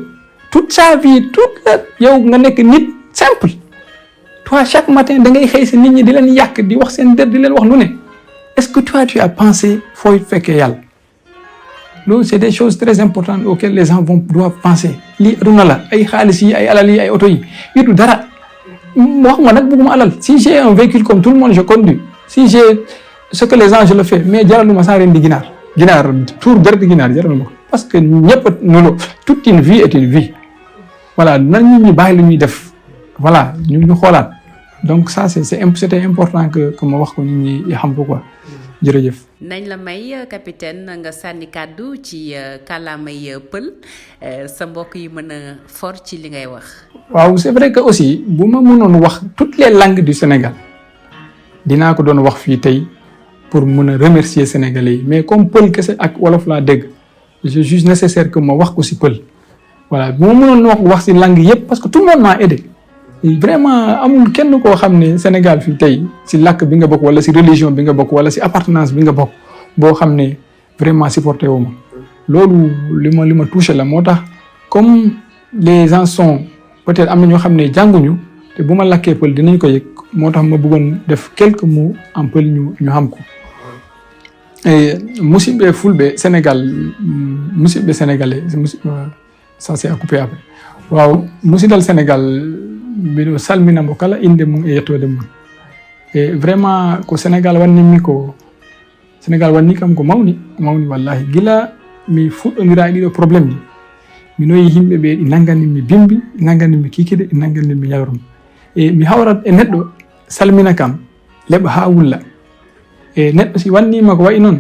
toute sa vie yow nga nekk nit simple toi chaque matin da ngay xëy si nit ñi di leen yàq di wax seen der di leen wax lu ne est-ce que toi tu as pensé fooy fekkee yàlla loolu c'est des choses très importantes auxquelles les gens doivent penser lii adduna la ay xaalis yi ay alal yi ay oto yi du dara wax nga nag bëgguma alal si j'ai un véhicule comme tout le monde je conduis si j'ai ce que les gens je le fais mais jaraluma saa ren di ginaar tour dara di ginaar jaraluma ko parce que ñëpp noonu toute une vie est une vie voilà nan ñu bàyyi lu ñuy def voilà ñu xoolaat donc ça c'était important que ma wax ko nit ñi xam ko quoi jërëjëf. nañ la may capitaine nga sànni kàddu ci kàllaamay pël sa mbokk yi mën a for ci li ngay wax. waaw c'est vrai que aussi bu ma mënoon wax toutes les langues du Sénégal dinaa ko doon wax fii tey pour mën a remercier Sénégalais yi mais comme pël kese ak wolof laa dégg je juge nécessaire que ma wax ko si pël voilà bu ma mënoon wax si langue yëpp parce que tout le monde m'a aidé vraiment amul kenn koo xam ne Sénégal fii tey si làkk bi nga bokk wala si religion bi nga bokk wala si appartenance bi nga bokk boo xam ne vraiment supporté wu ma loolu li ma touché la moo tax comme les gens sont peut-être am na ñoo xam ne jànguñu te bu ma lakkee pël dinañ ko yëg moo tax ma bëggoon def quelques mots en pël ñu xam ko musidɓe fulɓe Sénégal musidɓe sénégalais ça c'est à couper après waaw musidal Sénégal mbiɗo salminamo kala inde mum e yettode mum e vraiment ko Sénégal wannimi kam ko mawni wallahi gila mi fuɗɗodira e ɗiɗo probléme ɗi mi noyi yimɓe ɓe ɗi nanganimi bimbi nanganimi kikide ɗi nanganimi yawrum e mi hawrat e neɗɗo salmina kam leɓa ha wulla e neɗɗo si wannima ko wayi noon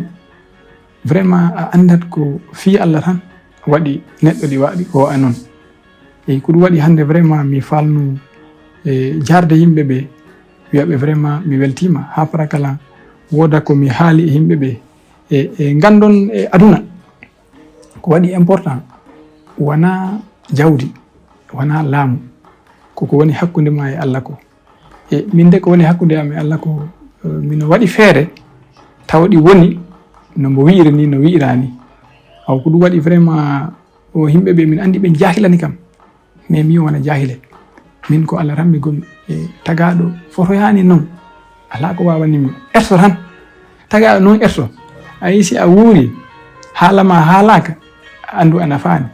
vraiment a andat ko fi Allah tan waɗi neɗɗo ɗi waɗi o anon e ko ɗum waɗi hande vraiment mi falnu jarde yimɓe ɓe wiyaɓe vraiment mi weltima ha para kala woda ko mi haali e yimɓe ɓe e gandon e aduna ko waɗi important wona jawdi wona laamu koko woni hakkude ma e Allah ko e min de ko woni hakkude am e Allah ko mino waɗi feere taw ɗi woni no mbo wi'iri ni no wi'irani aw ko ɗum waɗi vraiment o yimɓe ɓe min andi ɓe jahilani kam mais mi wona jahile min ko Allah tan mi gomi e tagaɗo fotoyani noon ala ko wawanimi erto tan tagaɗo noon erto ayi si a wuuri haalama haalaka andu a nafani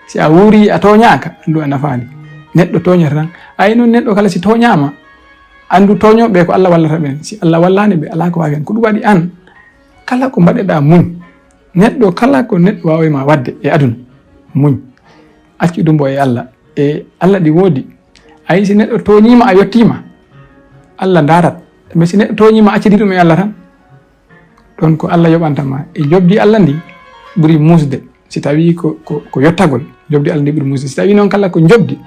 si a wuuri a toñaka andu a nafani neɗɗo toñata tan ayi noon neɗɗo kala si toñama andu toñoɓe ko Allah wallata ɓen si Allah wallani ɓe ala ko wawi hen ko ɗum waɗi an kala ko mbaɗeɗa muñ neɗɗo kala ko neɗɗo wawima wadde e aduna muñ accuɗumbo e Allah e Allah ɗi woodi ayi si neɗɗo toñima a yettima Allah darat mais si neɗɗo toñima accidi ɗum e Allah tan ɗon ko Allah yoɓantama e jobdi Allah ndi ɓuuri musde si tawi ko yettagol jobdi Allah ndi ɓuuri musde si tawi noon kala ko jobdi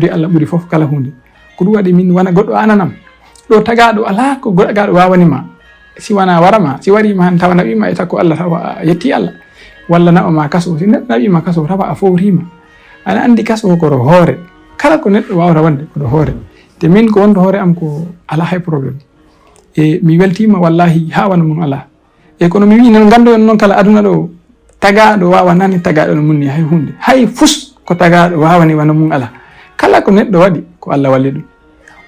Allah ɓuuri foof kala hunde ko ɗum waɗi min wona goɗɗo ananam ɗo tagaɗo ala ko goɗɗagaɗo wawanima si wona warama si warima han tawa naɓima e takko Allah tawa a yetti Allah walla naɓama kaso si neɗɗo naɓima kaso tawa a fowrima ana andi kaso koto hoore kala ko neɗɗo wawata wonde koto hoore te min ko wonto hoore am ko ala hay probléme e mi weltima wallahi ha wana mum ala e kono mi wi non gandoen noon kala aduna ɗo tagaɗo wawanani tagaɗo no munni hay hunde hay fus ko tagaɗo wawani wana mum ala kala ko neɗɗo waɗi ko Allah walli ɗum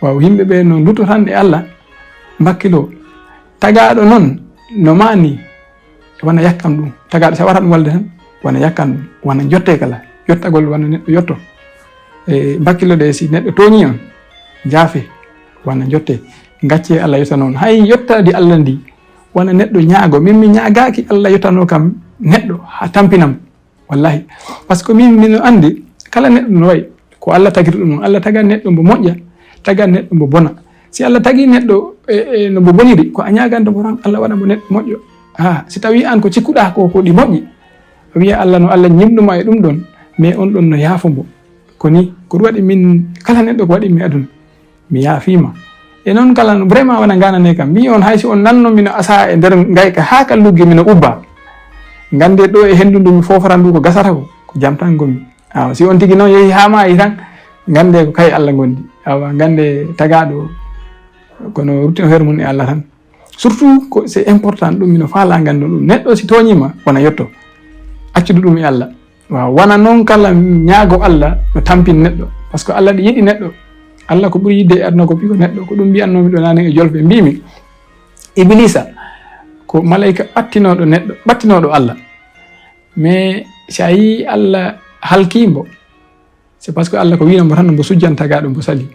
waw yimɓeɓe no lutotanɗe Allah mbakkilo tagaɗo noon no mani wona yakkam ɗum tagaɗo sa wata ɗum walde tan wona yakkam ɗum wona jotte kala yottagol wona neɗɗo yotto e mbakkilode si neɗɗo toñi on jaafe wona jotte gacce Allah yotta noon hay yottadi Allah ndi wona neɗɗo ñaago min mi ñaagaki Allah yottano kam neɗɗo ha tampinam wallahi par ce que min andi kala neɗɗo no wayi ko Allah tagiri ɗum Allah taga neɗɗo mbo moƴƴa taga neɗɗo mbo bona si Allah tagi neɗɗo no mbo boniri ko a ñaganta mo tan Allah waɗa mo neɗɗo moƴƴo ha si tawi an ko cikkuɗa ko ɗi moƴƴi wiya Allah no Allah ñimɗuma e ɗum ɗon mais on ɗon no yaafo mbo koni ko ɗum waɗi min kala neɗɗo ko waɗi mi aduna mi yaafima e noon kala vraiment wona ganane kam mi on haysi on nanno mino asa e nder gayka ha kallugge mino ubba gande ɗo e hendu ndu mi foforan ndu ko gasata ko jam tan gonmi awa si on tigui noon yeehi ha maayi tan gande ko kay Allah gondi awa gande tagaɗo kono ruttino hoore mum e Allah tan surtout ko c'est important ɗum mino faala gando ɗum neɗɗo si toñima wona yetto accudu ɗum e Allah waaw wona noon kala ñaago Allah no tampin neɗɗo par ce que Allah ɗi yiɗi neɗɗo Allah ko ɓuuri yidde e aduna ko ɓiko neɗɗo ko ɗum mbiyannomi ɗo nane e jolfe mbimi iblisa ko malayika ɓattinoɗo neɗɗo ɓattinoɗo Allah mais si a yi Allah halkimbo c'est parce que Allah ko winamo tan mbo sujjantagaɗo mbo sali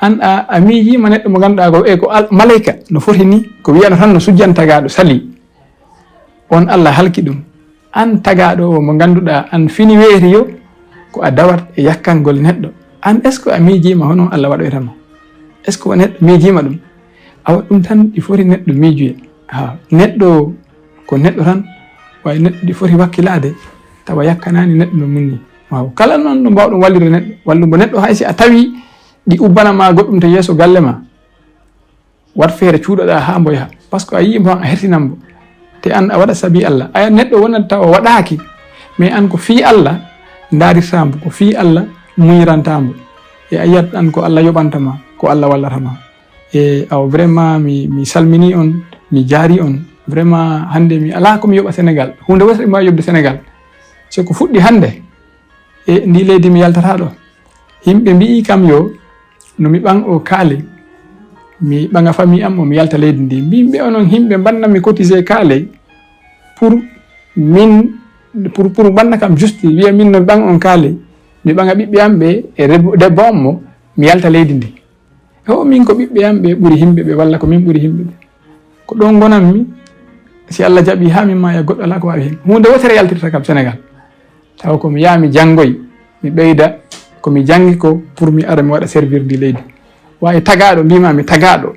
an a miijima neɗɗo mo ganduɗa ko ko malayika no foti ni ko wiyano tan no sujjantagaɗo sali on Allah halki ɗum an tagaɗo o mo ganduɗa an fini weeti yo ko a dawat e yakkangol neɗɗo an est ce que a miijima hono Allah waɗoytama est ce que neɗɗo miijima ɗum awa ɗum tan ɗi foti neɗɗo miijuye ha neɗɗo ko neɗɗo tan way neɗɗo ɗi foti wakkilade tawa yakkanani neɗɗo no munni waaw kala noon no mbawɗum wallirde neɗɗo wallumo neɗɗo haysi a tawi ɗi ubbanama goɗɗum to yeeso galle ma wat feere cuuɗoɗa ha mboya par ce que a yimo tan a hertinambo te an a waɗa saabi Allah aya neɗɗo wonata tawa waɗaki mais an ko fi Allah darirtambo ko fi Allah muñirantamo e a yiyat an ko Allah yoɓantama ko Allah wallatama e aw vraiment mi salmini on mi jaari on vraiment hande mi ala komi yoɓa Sénégal hunde wosre ma yobde Sénégal so ko fuɗɗi hande e ndi leydi mi yaltata ɗo yimɓe mbi'i kam yo nomi ɓan o kaale mi ɓaŋa famille am o mi yalta leydi ndi mbimɓe onon yimɓe mbannami cotisé kaale pour min pour banna kam juste wiya min no ɓan on kaale mi ɓaŋa ɓiɓɓe am ɓe e debbo am mo mi yalta leydi ndi o min ko ɓiɓɓe am ɓe ɓuri yimɓe ɓe walla ko min ɓuri yimɓe ɓe ko ɗon gonanmi si Allah jaɓi ha min maya goɗɗo ala ko wawi hen hunde wotere yaltirta kam Sénégal taw komi yaha mi janggoy mi ɓeyda komi jangi ko pour mi ara mi waɗa servir ndi leydi wawi tagaɗo mbimami tagaɗo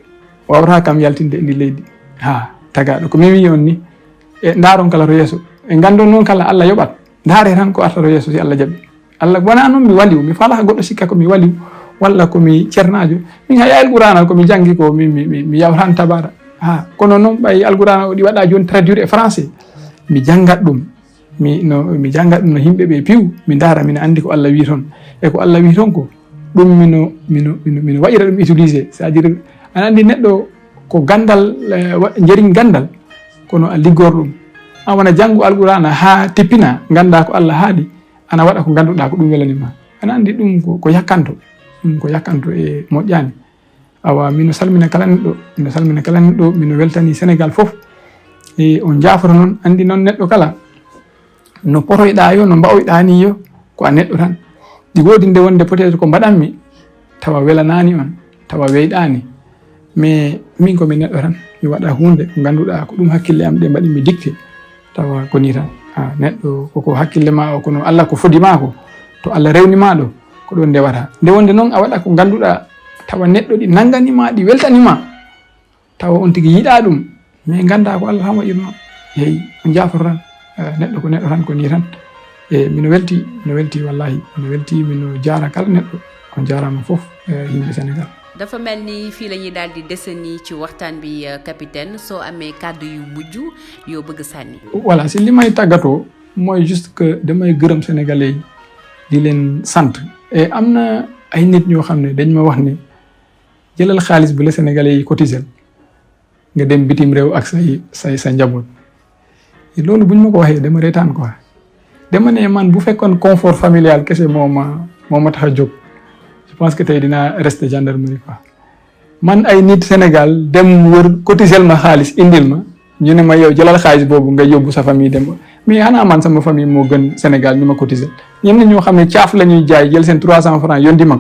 wawata kam yaltinde ndi leydi ha tagaɗo ko min wi on ni e ndaron kala to yeeso e gandon noon kala Allah yoɓat ndaare tan ko arta to yeeso si Allah jaɓi Allah wona noon mi waliw mi fala goɗɗo sikka komi waliw walla komi ceernajo min hay alqur'ana komi jangi ko mi yawtan tabara kono noon ɓay alqur'ana o ɗi waɗa joni traduire e français mi jangat ɗum mi jangat ɗum no yimɓe ɓe piw mi ndaara mina andi ko Allah wi toon e ko Allah wi toon ko ɗum mino waɗira ɗum utiliser c'est à dire aɗa andi neɗɗo ko gandal jeriñ gandal kono a liggor ɗum an wona janngu alqur'ana ha teppina ganda ko Allah haali ana waɗa ko ganduɗa ko ɗum welanima ana andi ɗum ko yakkanto ɗum ko yakkanto e moƴƴani awa mino salmina kala neɗɗo mino weltani Sénégal fof e on jaafoto noon andi noon neɗɗo kala no poroyɗa yo no mbawɗa ni yo ko a neɗɗo tan ɗi woodi nde wonde peut être ko mbaɗanmi tawa welanani on tawa weyɗani mais min komi neɗɗo tan mi waɗa hunde ko ganduɗa ko ɗum hakkille am ɗe mbaɗimi dicté tawa ko ni tan neɗɗo koko hakkille ma o kono Allah ko fodima ko to Allah rewnima ɗo ko ɗon ndewata nde wonde noon a waɗa ko ganduɗa tawa neɗɗo ɗi nanganima ɗi weltanima tawa on tigui yiiɗa ɗum mais ganda ko Allah tan waɗirno yeyi on jaafoto tan neɗɗo ko neɗɗo tan ko ni tan e mino welti wallahi mino welti mino jaara kala neɗɗo on jaarama fof yimɓe Sénégal. dafa mel ni fii la ñuy daal di desani ci waxtaan bi capitaine soo amee kàddu yu mujj yoo bëgg sànni. voilà si li may tàggatoo mooy juste que damay gërëm sénégalais yi di leen sant et am na ay nit ñoo xam ne dañ ma wax ne jëlal xaalis bu la sénégalais yi cotiser nga dem bitim réew ak sa njaboot loolu buñ ma ko waxee dama reetaan quoi dama ne man bu fekkoon confort familial kese moo ma tax a jóg je pense que tey dinaa rester gendarmerie quoi man ay nit Sénégal dem wër cotiser ma xaalis indil ma ñu ne ma yow jëlal xaalis boobu nga yóbbu sa famille dem mais xanaa man sama famille moo gën Sénégal ñu ma cotiser ñenn ñoo xam ne caaf la ñuy jaay jël seen 300 francs yoon di ma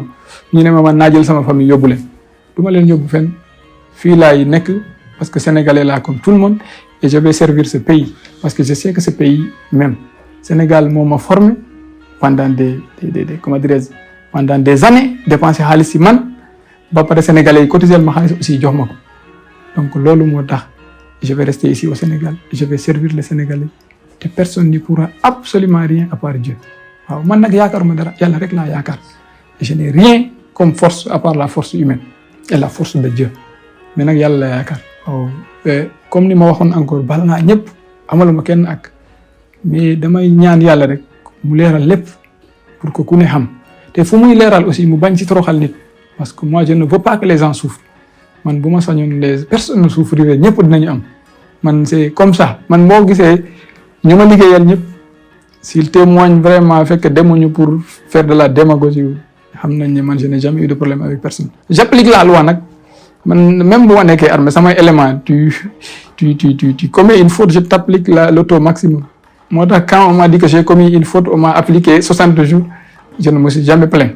ñu ne ma man naa jël sama famille yóbbu leen du ma leen yóbbu fenn fii laay nekk parce que sénégalais laa comme tout le monde et je vais servir ce pays parce que je sais que ce pays même Sénégal moo ma formé pendant pendant des années dépensé xaalis si man ba pare sénégalais yi cotiser ma xaalis aussi jox ma ko donc loolu moo tax je vais rester ici au Sénégal je vais servir les Sénégalais te personne n'y pourra absolument rien à part Dieu waaw man nag yaakaaruma dara yàlla rek laa yaakaar je n'ai rien comme force à part la force humaine et la force de Dieu mais nag yàlla la yaakaar waaw comme ni ma waxoon encore bal naa ñëpp amaluma kenn ak mais damay ñaan yàlla rek mu leeral lépp pour que ku ne xam te fu muy leeral aussi mu bañ ci toroxal nit parce que moi je ne veux pas que les gens souffrent man bu ma sañoon les personnes ne souffriraient ñëpp dinañu am man c'est comme ça man moo gisee ñu ma liggéeyal ñëpp s'ils témoignent vraiment fekk demuñu pour faire de la démagogie xam nañ ne man je n'ai jamais eu de problème avec personne j'applique la loi nag man même bu ma nekkee armée samay élément tu commets une faute je t'applique le taux maximum moo tax quand on m'a dit que j'ai commis une faute on m'a appliqué 60 jours je ne me suis jamais plaint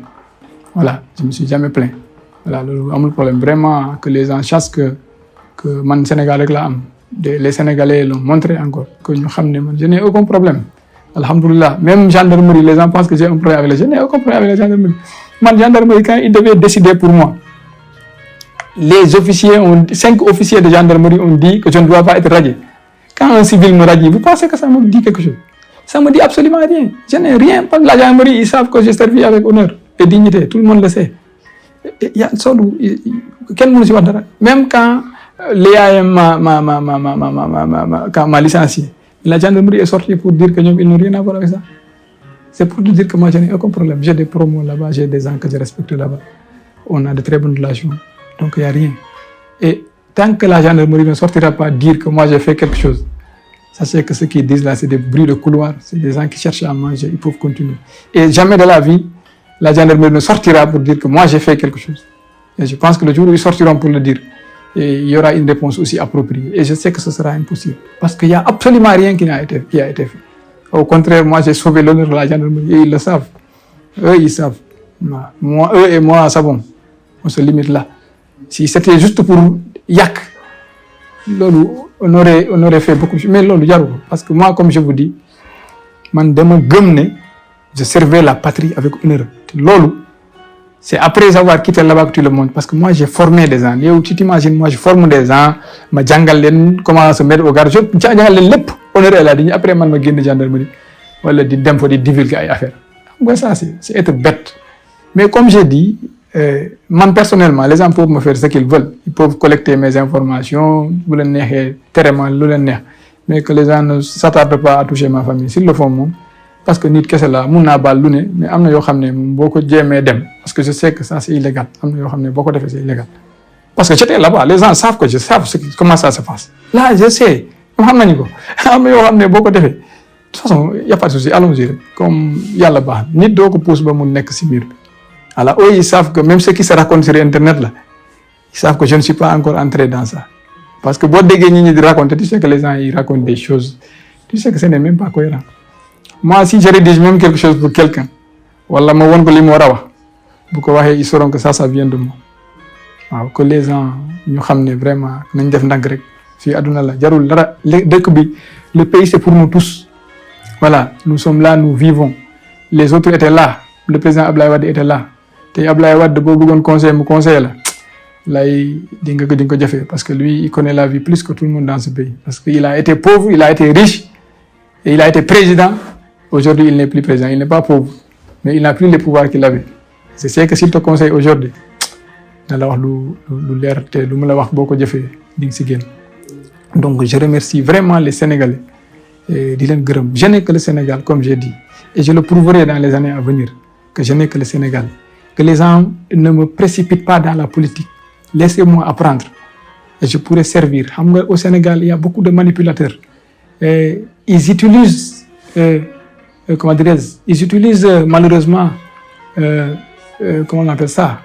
voilà je me suis jamais plaint voilà loolu amul problème vraiment que les gens sachent que man Sénégal rek laa am les Sénégalais l'ont montré encore que ñu xam ne man je n'ai aucun problème alhamdoulilah même gendarmerie les gens pensent que j'ai un problème avec je n'ai aucun problème avec la gendarmerie man gendarmerie quand ils devaient décider pour moi les officiers 5 officiers de gendarmerie ont dit que je ne dois pas être radié quand un civil me radie vous pensez que ça me dit quelque chose ça me dit absolument rien je n'ai rien parce que la gendarmerie ils savent que j'ai servi avec honneur et dignité tout le monde le sait ya solu kenn mënu si wax dara même quand l'IAM m'a licencié la gendarmerie est sortie pour dire que ñoom ils n'ont rien à voir avec ça c'est pour te dire que moi je n'ai aucun problème j'ai des promos là-bas j'ai des gens que je respecte là-bas on a de très bonnes relations donc il y a rien et tant que la gendarmerie ne sortira pas dire que moi j'ai fait quelque chose sachez que ceux qui disent là c'est des bruits de couloir c'est des gens qui cherchent à manger ils peuvent continuer et jamais de la vie la gendarmerie ne sortira pour dire que moi j'ai fait quelque chose et je pense que le jour où ils sortiront pour le dire et il y aura une réponse aussi appropriée et je sais que ce sera impossible parce qu'il y a absolument rien qui a été fait au contraire moi j'ai sauvé l'honneur de la gendarmerie et ils le savent eux ils savent moi eux et moi savons on se limite là si c'était juste pour yàq loolu on aurait fait beaucoup mais loolu jaru ko parce que moi comme je vous dis man dama gëm ne je servais la patrie avec honneur te loolu c'est après avoir quitté là-bas que tu le montres parce que moi j'ai formé des gens yow tu t'imagines moi je forme des gens ma jàngal leen comment se mettre au garde je jàngal leen lépp honneur et la dignité après man ma génn gendarmerie wala di dem fa di divulguer ay affaires xam nga ça c'est être bête. Mais comme j'ai dit man personnellement les gens peuvent me faire ce qu'ils veulent, ils peuvent collecter mes informations bu leen neexee terema lu leen neex, mais que les gens ne s'attardent pas à toucher ma famille s'ils le font moom, parce que nit kese la mun naa baal lu ne, mais am na yoo xam ne boo ko jéemee dem, parce que je sais que ça c'est illégal, am na yoo xam ne boo ko defee c'est illégal. Parce que j'étais là-bas, les gens savent que je sais comment ça se passe. Là je sais xam nañu ko am na yoo xam ne boo ko defee de toute façon y a pas de souci, allons-y rek comme yàlla baax nit doo ko pousse ba mu nekk si mur bi. Alors eux ils savent que même ceux qui se racontent sur internet là, ils savent que je ne suis pas encore entré dans ça. Parce que boo déggee ñi di raconter, tu sais que les gens ils racontent des choses, tu sais que ce n'est même pas cohérent. Moi si je rédige même quelque chose pour quelqu'un wala ma won ko li mu war a wax bu ko waxee ils sauront que ça vient de moi. waaw que les gens ñu xam ne vraiment nañ def ndànk rek fii àdduna la jarul dara dëkk bi le pays c'est pour nous tous. Voilà, nous sommes là, nous vivons. Les autres étaient là, le président Abdoulaye Wade était là. te Abdoulaye Wade boo bëggoon conseil mu conseil la lay di nga ko jafe parce que lui il connaît la vie plus que tout le monde dans ce pays. Parce que il a été pauvre, il a été riche et il a été président. Aujourd'hui il n'est plus président, il n'est pas pauvre, mais il n'a plus les pouvoirs qu'il avait. Je sais que s'il te conseille aujourd'hui da la wax lu leer te lu mu la wax boo ko jëfee di nga si génn. Donc je remercie vraiment les Sénégalais di leen gërëm. Je n'ai que le Sénégal comme j'ai dit et je le prouverai dans les années à venir que je n'ai que le Sénégal. Que les gens ne me précipitent pas dans la politique. Laissez-moi apprendre et je pourrai servir. Xam nga au Sénégal il y a beaucoup de manipulateurs. Ils utilisent comment dirais-je, ils utilisent malheureusement comment on appelle ça,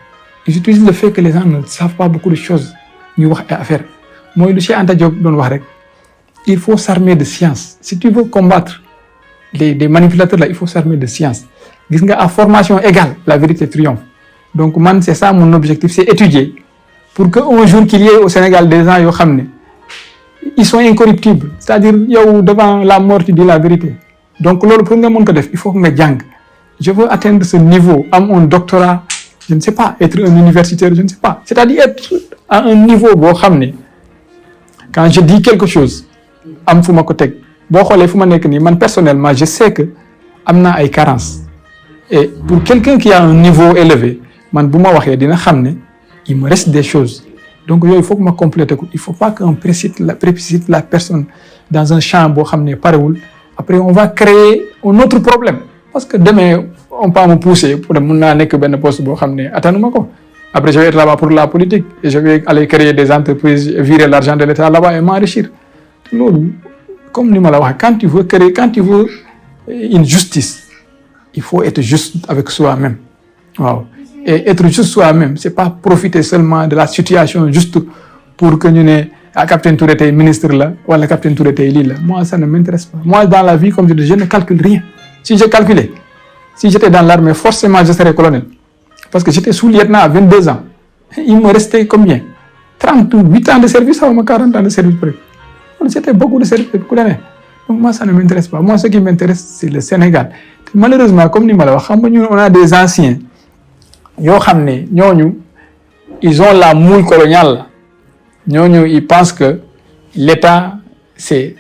ils utilisent le fait que les gens ne savent pas beaucoup de choses ñu wax ay affaires. Mooy lu Cheikh Anta Diop doon wax rek, il faut s'armer de science. Si tu veux combattre des manipulateurs là, il faut s'armer de science. Gis nga à formation égale la vérité triomphe. Donc man c'est ça mon objectif, c'est étudier pour que un jour qu'il y ait au Sénégal des gens yoo xam ne ils sont incorruptibles, c'est-à-dire yow devant la mort tu dis la vérité. Donc loolu pour nga mën ko def il faut que nga jàng. Je veux atteindre ce niveau, am un doctorat, je ne sais pas, être un universitaire, je ne sais pas, c'est-à-dire être à un niveau boo xam ne quand je dis quelque chose am fu ma ko teg. Boo xoolee fu ma nekk nii man personnellement je sais que am naa ay carences et pour quelqu'un qui a un niveau élevé man bu ma waxee dina xam ne il me reste des choses. Donc yooyu il faut que ma compléter ko. Il faut pas qu'on précipite la personne dans un champ boo xam ne parewul. Après on va créer un autre problème parce que demain on peut me pousser pour mun naa nekk benn poste boo xam ne attanuma ko. Après je vais être là-bas pour la politique et je vais aller créer des entreprises, virer l'argent de l'État là-bas et m'enrichir. Loolu comme ni ma la waxee quand tu veux une justice il faut être juste avec soi-même. Waaw. Et être juste soi-même c'est pas profiter seulement de la situation juste pour que ñu ne Capitaine Touré tey ministre la wala Capitaine Touré tey lii la. Moi ça ne m'intéresse pas. Moi dans la vie comme je dis je ne calcule rien. Si je calculais, si j'étais dans l'armée forcément je serais colonel parce que j'étais sous-lieutenant à 22 ans. Il me restait combien? 38 ans de service ou 40 ans de service près. C'était beaucoup de service ku la ne. Donc moi ça ne m'intéresse pas. Moi ce qui m'intéresse c'est le Sénégal. Malheureusement comme ni ma la wax xam nga ñu on a des anciens yoo xam ne ñooñu ils ont la moule coloniale. Ñooñu ils pensent que l'État c'est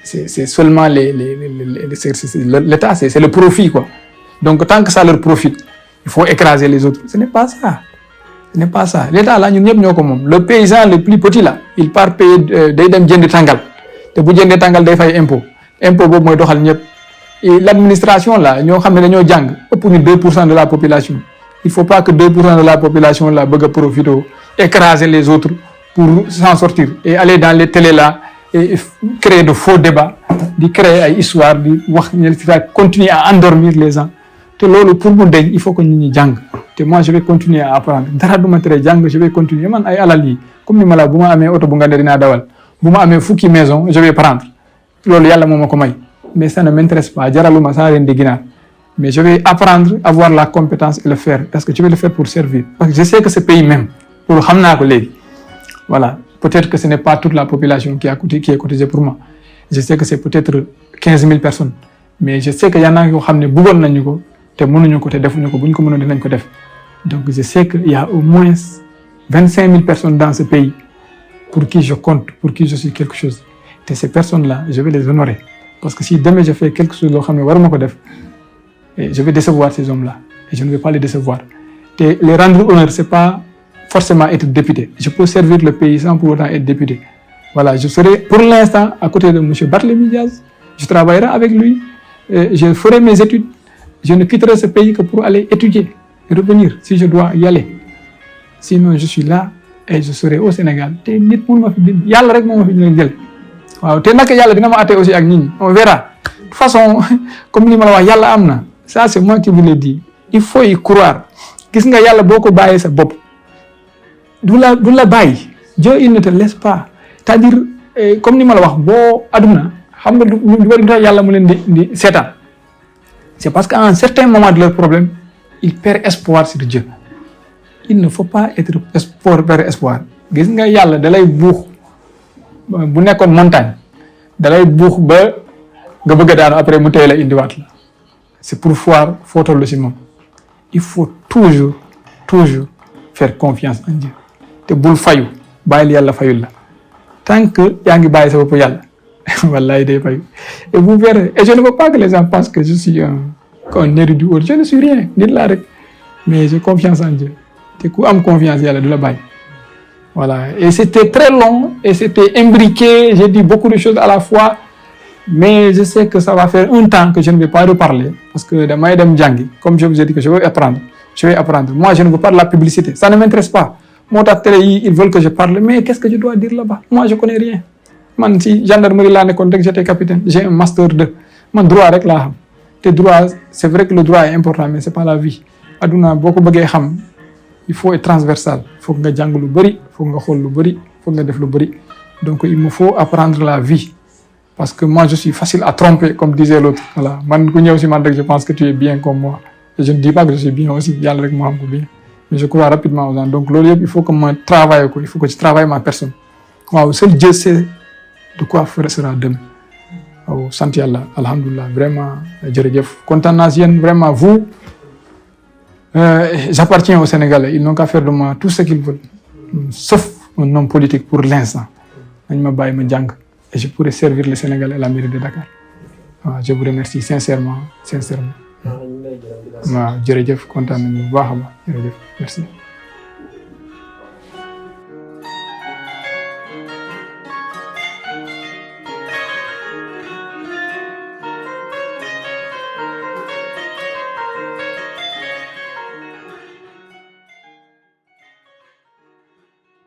seulement l'État c'est le profit quoi. Donc tant que ça leur profite il faut écraser les autres. Ce n'est pas ça. Ce n'est pas ça. L'État là ñun ñëpp ñoo ko moom. Le paysan le plus petit là il part payer day dem jënd tàngal te bu jëndee tàngal day fay impôt boobu mooy doxal ñëpp. Et l'administration là ñoo xam ne dañoo jàng ëpp ñu 2% de la population. Il faut pas que 2% de la population là bëgg a profiter écraser les autres pour s'en sortir et aller dans les télés là et créer de faux débats di créer ay histoire di wax ñu continuer à endormir les gens te loolu pour mu deñ il faut que nit ñi jàng te moi je vais continuer à apprendre dara du ma tere jàng je vais continuer man ay alal yi comme ni ma la bu ma amee oto bu nga ne dinaa dawal bu ma amee fukki maison je vais prendre loolu yàlla moo ma ko may mais ça ne m'intéresse pas jaraluma saa ren di ginaar mais je vais apprendre avoir la compétence et le faire parce que je vais le faire pour servir parce que je sais que ce pays même loolu xam naa ko léegi voilà peut-être que ce n'est pas toute la population qui est cotisée pour moi je sais que c'est peut-être 15 000 personnes mais je sais que y en a yoo xam ne bëggoon nañu ko te mënuñu ko te defuñu ko bu ñu ko mënoon dinañ ko def donc je sais que il y a au moins 25 000 personnes dans ce pays pour qui je compte pour qui je suis quelque chose te ces personnes-là je vais les honorer parce que si demain je fais quelque chose loo xam ne waruma ko def je vais décevoir ces hommes-là et je ne vais pas les décevoir te les rendre honneur c'est pas forcément être député je peux servir le pays sans pour autant être député voilà je serai pour l'instant à côté de monsieur Barthélémy Diaz je travaillerai avec lui je ferai mes études je ne quitterai ce pays que pour aller étudier et revenir si je dois y aller sinon je suis là et je serai au Sénégal te nit mënu ma fi bind yàlla rek moo ma fi ñu leen jël waaw te naka yàlla dina ma àtte aussi ak nit ñi on verra de toute façon comme li ma la wax yàlla am na ça c'est moi qui vous le dis il faut y croire gis nga yàlla boo ko bàyyee sa bopp du la bàyyi Dieu il ne te laisse pas c'est-à-dire comme ni ma la wax boo aduna xam nga du bari tax yàlla mu leen di seetaan c'est parce qu'à un certain moment de leur problème il perd espoir sur Dieu il ne faut pas être perdre espoir gis nga yàlla dalay buux bu nekkoon montagne dalay buux ba nga bëgg a daanu après mu tey la indiwaat la c'est pour voir foo toll si moom il faut toujours faire confiance en Dieu te bul fayu bàyyil yàlla fayul la tant que yaa ngi bàyyi sa bopp yàlla wallahi day fayu et vous verrez et je ne veux pas que les gens pensent que je suis un érudit ou autre je ne suis rien nit laa rek mais j'ai confiance en Dieu te ku am confiance yàlla du la bàyyi voilà et c'était très long et c'était imbriqué j'ai dit beaucoup de choses à la fois mais je sais que ça va faire un temps que je ne vais pas reparler parce que damay dem jàngi comme je vous ai dit que je vais apprendre moi je ne veux pas de la publicité ça ne m'intéresse pas moo tax télé yi ils veulent que je parle mais qu'est-ce que je dois dire là-bas moi je connais rien man si gendarmerie laa nekkoon rek j'étais capitaine j'ai un master 2 man droit rek laa xam te droit c'est vrai que le droit est important mais c'est pas la vie adduna boo ko bëggee xam il faut être transversal foog nga jàng lu bëri foog nga xool lu bëri foog nga def lu bëri donc il me faut apprendre la vie parce que moi je suis facile à tromper comme disait l'autre voilà man ku ñëw si man rek je pense que tu es bien comme moi et je ne dis pas que je suis bien aussi yàlla rek moo xam ko bien mais je crois rapidement aux gens donc loolu yëpp il faut que ma travaille ko il faut que je travaille ma personne waaw seul Dieu sait de quoi sera demain waaw sant yàlla alhamdulilah vraiment jërëjëf kontaan naa si yéen vraiment vous j'appartiens aux Sénégalais ils n'ont qu'à faire de moi tout ce qu'ils veulent sauf un homme politique pour l'instant nañ ma bàyyi ma jàng et je pourrais servir les Sénégalais à la mairie de Dakar waaw je vous remercie sincèrement waaw jërëjëf kontaan nañu bu baax a baax jërëjëf merci